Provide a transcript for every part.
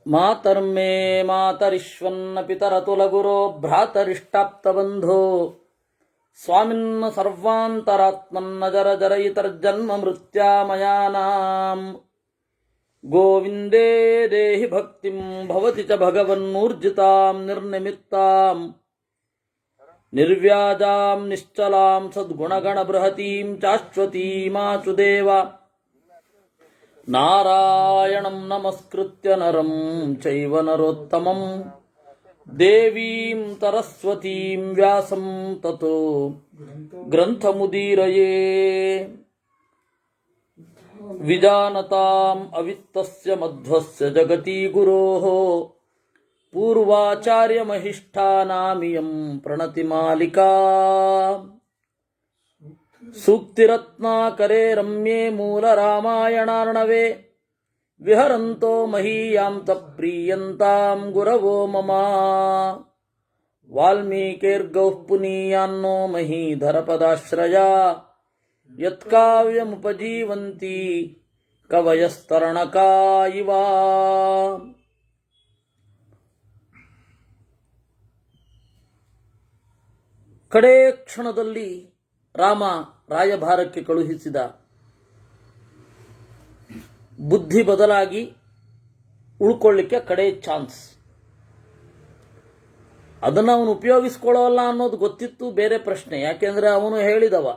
ಮಾತರ್ಮೇ ಮಾತರಿಶ್ವನ್ನ ಪಿತರತುಲಗುರೋ ಭ್ರಾತರಿಷ್ಟಾಪ್ತಬಂಧೋ ಸ್ವಾಮಿನ್ನ ಸರ್ವಾಂತರಾತ್ಮನ್ನ ಜರ ಜರಯಿತರ್ಜನ್ಮ ಮೃತ್ಯಾಮಯಾನಾಂ ಗೋವಿಂದೇ ದೇಹಿ ಭಕ್ತಿಂ ಭವತಿ ಚ ಭಗವನ್ನೂರ್ಜಿತಾಂ ನಿರ್ನಿಮಿತ್ತಾಂ ನಿರ್ವ್ಯಾಜಾಂ ನಿಶ್ಚಲಾಂ ಸದ್ಗುಣಗಣ ಬೃಹತೀಂ ಚಾಶ್ವತೀಮಾಚುದೇವ ನಾರಾಯಣಂ ನಮಸ್ಕೃತ್ಯ ನರಂ ಚೈವ ನರೋತ್ತಮಂ ದೇವೀಂ ಸರಸ್ವತೀಂ ವ್ಯಾಸಂ ತತೋ ಗ್ರಂಥಮುದೀರಯೇ ವಿಜಾನತಾಂ ಅವಿತ್ತಸ್ಯ ಮಧ್ವಸ್ಯ ಜಗತಿ ಗುರೋಃ ಪೂರ್ವಾಚಾರ್ಯಮಹಿಷ್ಠಾನಾಮಿಯಂ ಪ್ರಣತಿಮಾಲಿಕಾ ಸೂಕ್ತಿರತ್ನಾಕರೇ ರಮ್ಯೇ ಮೂಲರಾಮಾಯಣಾರ್ಣವೇ ವಿಹರಂತೋ ಮಹೀಯಾಂತ ಪ್ರೀಯಂತಾಂ ಗುರವೋ ಮಮ ವಾಲ್ಮೀಕೇರ್ಗೌಃ ಪುನೀಯಾನ್ನೋ ಮಹೀಧರಪದಾಶ್ರಯಾ ಯತ್ಕಾವ್ಯಮುಪಜೀವಂತಿ ಕವಯಸ್ತರಣಕಾ ಇವ. ಕಡೇ ಕ್ಷಣದಲ್ಲಿ ರಾಮ ರಾಯಭಾರಕ್ಕೆ ಕಳುಹಿಸಿದ. ಬುದ್ಧಿ ಬದಲಾಗಿ ಉಳ್ಕೊಳ್ಳಿಕ್ಕೆ ಕಡೆ ಚಾನ್ಸ್. ಅದನ್ನು ಅವನು ಉಪಯೋಗಿಸ್ಕೊಳ್ಳೋಲ್ಲ ಅನ್ನೋದು ಗೊತ್ತಿತ್ತು, ಬೇರೆ ಪ್ರಶ್ನೆ. ಯಾಕೆಂದ್ರೆ ಅವನು ಹೇಳಿದವ,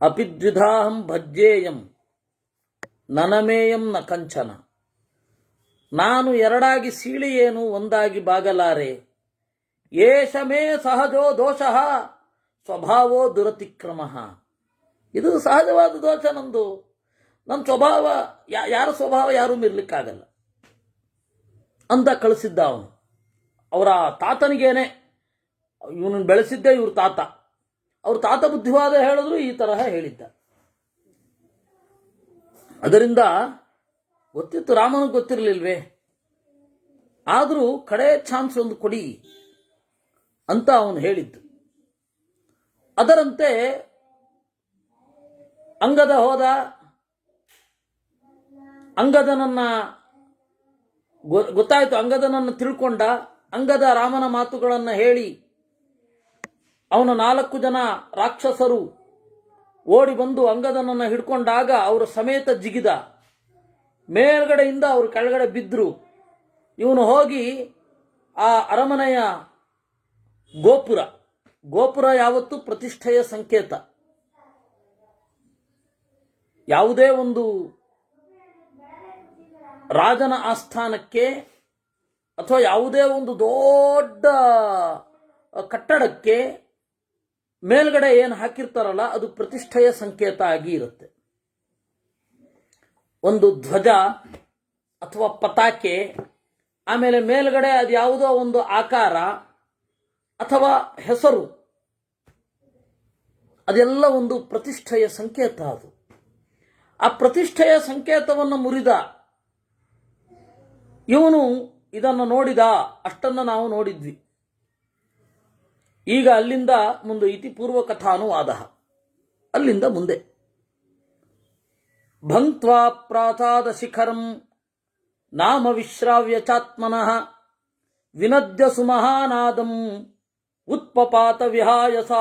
ಅಪಿದ್ವಿಧಾಹಂ ಭಜ್ಯೇಯಂ ನನಮೇಯಂ ನ ಕಂಚನ. ನಾನು ಎರಡಾಗಿ ಸೀಳಿ ಏನು ಒಂದಾಗಿ ಬಾಗಲಾರೆ. ಏಷ ಮೇ ಸಹಜೋ ದೋಷಃ ಸ್ವಭಾವೋ ದುರತಿಕ್ರಮ. ಇದು ಸಹಜವಾದ ದೋಷ ನಂದು. ನನ್ನ ಸ್ವಭಾವ, ಯಾರ ಸ್ವಭಾವ ಯಾರೂ ಮೀರ್ಲಿಕ್ಕಾಗಲ್ಲ ಅಂತ ಕಳಿಸಿದ್ದ ಅವನು. ಅವರ ತಾತನಿಗೇನೆ, ಇವನನ್ನು ಬೆಳೆಸಿದ್ದೇ ಇವ್ರ ತಾತ. ಅವ್ರ ತಾತ ಬುದ್ಧಿವಾದ ಹೇಳಿದ್ರು ಈ ತರಹ ಹೇಳಿದ್ದ. ಅದರಿಂದ ಗೊತ್ತಿತ್ತು, ರಾಮನಿಗೆ ಗೊತ್ತಿರಲಿಲ್ವೇ? ಆದರೂ ಕಡೆ ಚಾನ್ಸ್ ಒಂದು ಕೊಡಿ ಅಂತ ಅವನು ಹೇಳಿದ್ದು. ಅದರಂತೆ ಅಂಗದ ಹೋದ. ಅಂಗದನನ್ನ ಗೊತ್ತಾಯಿತು, ಅಂಗದನನ್ನು ತಿಳ್ಕೊಂಡ. ಅಂಗದ ರಾಮನ ಮಾತುಗಳನ್ನು ಹೇಳಿ ಅವನ 4 ಜನ ರಾಕ್ಷಸರು ಓಡಿ ಬಂದು ಅಂಗದನನ್ನು ಹಿಡ್ಕೊಂಡಾಗ ಅವರ ಸಮೇತ ಜಿಗಿದ. ಮೇಲ್ಗಡೆಯಿಂದ ಅವರು ಕೆಳಗಡೆ ಬಿದ್ದರು. ಇವನು ಹೋಗಿ ಆ ಅರಮನೆಯ ಗೋಪುರ ಯಾವತ್ತೂ ಪ್ರತಿಷ್ಠೆಯ ಸಂಕೇತ. ಯಾವುದೇ ಒಂದು ರಾಜನ ಆಸ್ಥಾನಕ್ಕೆ ಅಥವಾ ಯಾವುದೇ ಒಂದು ದೊಡ್ಡ ಕಟ್ಟಡಕ್ಕೆ ಮೇಲ್ಗಡೆ ಏನು ಹಾಕಿರ್ತಾರಲ್ಲ, ಅದು ಪ್ರತಿಷ್ಠೆಯ ಸಂಕೇತ ಆಗಿ ಇರುತ್ತೆ. ಒಂದು ಧ್ವಜ ಅಥವಾ ಪತಾಕೆ, ಆಮೇಲೆ ಮೇಲ್ಗಡೆ ಅದು ಯಾವುದೋ ಒಂದು ಆಕಾರ ಅಥವಾ ಹೆಸರು, ಅದೆಲ್ಲ ಒಂದು ಪ್ರತಿಷ್ಠೆಯ ಸಂಕೇತ. ಅದು ಆ ಪ್ರತಿಷ್ಠೆಯ ಸಂಕೇತವನ್ನು ಮುರಿದ ಇವನು ಇದನ್ನು ನೋಡಿದ. ಅಷ್ಟನ್ನು ನಾವು ನೋಡಿದ್ವಿ. ಈಗ ಅಲ್ಲಿಂದ ಮುಂದೆ ಇತಿಪೂರ್ವ ಕಥಾನುವಾದ. ಅಲ್ಲಿಂದ ಮುಂದೆ ಭಂಕ್ತ್ವಾ ಪ್ರಾಸಾದ ಶಿಖರಂ ನಾಮ ವಿಶ್ರಾವ್ಯ ಚಾತ್ಮನಃ ವಿನದ್ಯ ಸುಮಹಾನಾದಂ ಉತ್ಪಪಾತ ವಿಹಾಯಸ.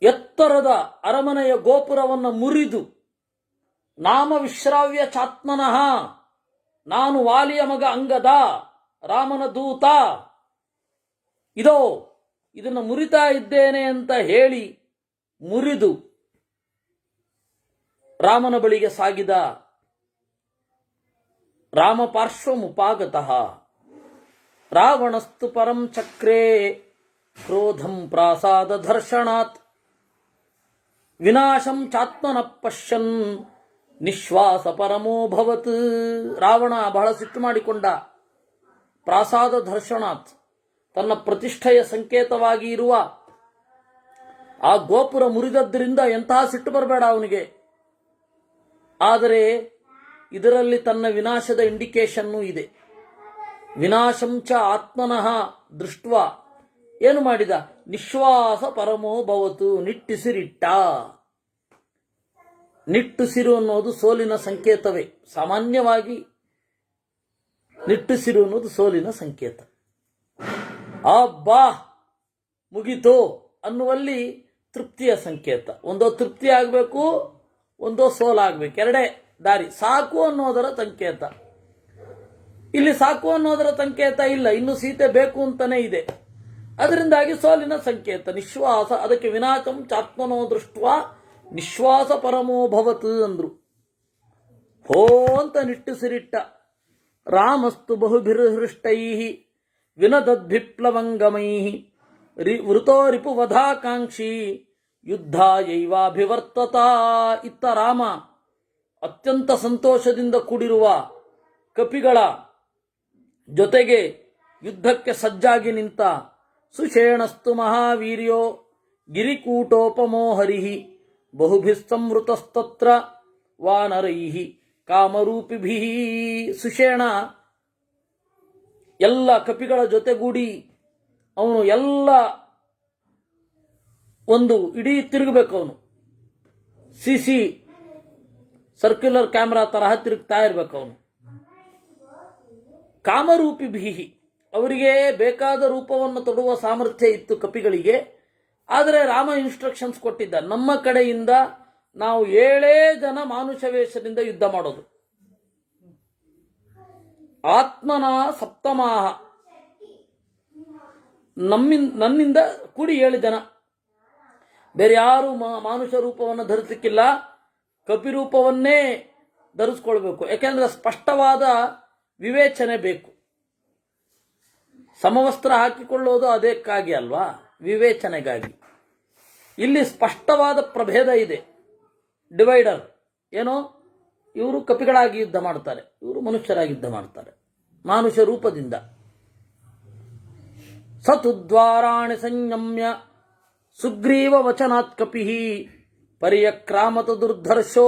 ಎತ್ತರದ ಅರಮನೆಯ ಗೋಪುರವನ್ನು ಮುರಿದು, ನಾಮ ವಿಶ್ರಾವ್ಯ ಚಾತ್ಮನಃ, ನಾನು ವಾಲಿಯ ಮಗ ಅಂಗದ, ರಾಮನ ದೂತ, ಇದನ್ನು ಮುರಿತಾ ಇದ್ದೇನೆ ಅಂತ ಹೇಳಿ ಮುರಿದು ರಾಮನ ಬಳಿಗೆ ಸಾಗಿದ. ರಾಮ ಪಾರ್ಶ್ವಮುಪಾಗತಃ ರಾವಣಸ್ತು ಪರಂ ಚಕ್ರೇ ಕ್ರೋಧಂ ಪ್ರಾಸಾದ ಧರ್ಷಣಾತ್ ವಿನಾಶಂ ಚಾತ್ಮನ ಪಶ್ಯನ್ ನಿಶ್ವಾಸ ಪರಮೋಭವತ್. ರಾವಣ ಬಹಳ ಸಿಟ್ಟು ಮಾಡಿಕೊಂಡ. ಪ್ರಾಸಾದ ಧರ್ಷಣಾತ್, ತನ್ನ ಪ್ರತಿಷ್ಠೆಯ ಸಂಕೇತವಾಗಿ ಇರುವ ಆ ಗೋಪುರ ಮುರಿದದ್ದರಿಂದ ಎಂತಹ ಸಿಟ್ಟು ಬರಬೇಡ ಅವನಿಗೆ. ಆದರೆ ಇದರಲ್ಲಿ ತನ್ನ ವಿನಾಶದ ಇಂಡಿಕೇಶನ್ನೂ ಇದೆ. ವಿನಾಶಂ ಚ ಆತ್ಮನಃ ದೃಷ್ಟ ಏನು ಮಾಡಿದ? ನಿಶ್ವಾಸ ಪರಮೋ ಭವತು, ನಿಟ್ಟುಸಿರಿಟ್ಟ. ನಿಟ್ಟುಸಿರು ಅನ್ನೋದು ಸೋಲಿನ ಸಂಕೇತವೇ. ಸಾಮಾನ್ಯವಾಗಿ ನಿಟ್ಟುಸಿರು ಅನ್ನೋದು ಸೋಲಿನ ಸಂಕೇತ. ಅಬ್ಬಾ ಮುಗಿತೋ ಅನ್ನುವಲ್ಲಿ ತೃಪ್ತಿಯ ಸಂಕೇತ. ಒಂದೋ ತೃಪ್ತಿ ಆಗಬೇಕು, ಒಂದೋ ಸೋಲಾಗಬೇಕು, ಎರಡೇ ದಾರಿ. ಸಾಕು ಅನ್ನೋದರ ಸಂಕೇತ. ಇಲ್ಲಿ ಸಾಕು ಅನ್ನೋದರ ಸಂಕೇತ ಇಲ್ಲ, ಇನ್ನು ಸೀತೆ ಬೇಕು ಅಂತಾನೆ ಇದೆ. ಅದರಿಂದಾಗಿ ಸೋಲಿನ ಸಂಕೇತ ನಿಶ್ವಾಸ. ಅದಕ್ಕೆ ವಿನಾಶಂ ಚಾತ್ಮನೋ ದೃಷ್ಟ ನಿಶ್ವಾಸ ಪರಮೋ ಭವತ್ ಅಂದ್ರು. ಹೋ ಅಂತ ನಿಟ್ಟುಸಿರಿಟ್ಟ. ರಾಮಸ್ತು ಬಹುಭಿರ್ಹೃಷ್ಟೈ ವಿನದದ್ಭಿಪ್ಲವಂಗಮೈ ವೃತೋ ರಿಪುವಧಾಕಾಂಕ್ಷಿ ಯುದ್ಧಾಯೈವಾಭಿವರ್ತತ. ಇತ್ತ ರಾಮ ಅತ್ಯಂತ ಸಂತೋಷದಿಂದ ಕೂಡಿರುವ ಕಪಿಗಳ ಜೊತೆಗೆ ಯುದ್ಧಕ್ಕೆ ಸಜ್ಜಾಗಿ ನಿಂತ. ಸುಷೇಣಸ್ತು ಮಹಾವೀರ್ಯೋ ಗಿರಿಕೂಟೋಪಮೋ ಹರಿಹಿ ಬಹುಭಿಸ್ತಮೃತಸ್ತತ್ರ ವಾನರೈಹಿ ಕಾಮರೂಪಿಭಿಃ. ಸುಷೇಣ ಎಲ್ಲ ಕಪಿಗಳ ಜೊತೆಗೂಡಿ ಅವನು ಎಲ್ಲ ಒಂದು ಇಡೀ ತಿರುಗಬೇಕು. ಅವನು ಸಿಸಿ ಸರ್ಕ್ಯುಲರ್ ಕ್ಯಾಮ್ರಾ ತರಹ ತಿರುಗ್ತಾ ಇರ್ಬೇಕು ಅವನು. ಕಾಮರೂಪಿಭಿಃ, ಅವರಿಗೆ ಬೇಕಾದ ರೂಪವನ್ನು ತೊಡುವ ಸಾಮರ್ಥ್ಯ ಇತ್ತು ಕಪಿಗಳಿಗೆ. ಆದರೆ ರಾಮ ಇನ್ಸ್ಟ್ರಕ್ಷನ್ಸ್ ಕೊಟ್ಟಿದ್ದ, ನಮ್ಮ ಕಡೆಯಿಂದ ನಾವು 7 ಜನ ಮಾನುಷ ವೇಷದಿಂದ ಯುದ್ಧ ಮಾಡೋದು. ಆತ್ಮನ ಸಪ್ತಮಾಹ, ನನ್ನಿಂದ ಕೂಡಿ 7 ಜನ. ಬೇರೆ ಯಾರು ಮಾನುಷ ರೂಪವನ್ನು ಧರಿಸಲಿಕ್ಕಿಲ್ಲ, ಕಪಿರೂಪವನ್ನೇ ಧರಿಸ್ಕೊಳ್ಬೇಕು. ಯಾಕೆಂದ್ರೆ ಸ್ಪಷ್ಟವಾದ ವಿವೇಚನೆ ಬೇಕು. ಸಮವಸ್ತ್ರ ಹಾಕಿಕೊಳ್ಳೋದು ಅದಕ್ಕಾಗಿ ಅಲ್ವಾ, ವಿವೇಚನೆಗಾಗಿ. ಇಲ್ಲಿ ಸ್ಪಷ್ಟವಾದ ಪ್ರಭೇದ ಇದೆ, ಡಿವೈಡರ್. ಏನೋ ಇವರು ಕಪಿಗಳಾಗಿ ಯುದ್ಧ ಮಾಡ್ತಾರೆ, ಇವರು ಮನುಷ್ಯರಾಗಿ ಯುದ್ಧ ಮಾಡ್ತಾರೆ ಮಾನುಷ ರೂಪದಿಂದ. ಸತುದ್ವಾರಾಣಿ ಸಂಯಮ್ಯ ಸುಗ್ರೀವ ವಚನಾತ್ ಕಪಿ ಪರಿಯಕ್ರಾಮತ ದುರ್ಧರ್ಷೋ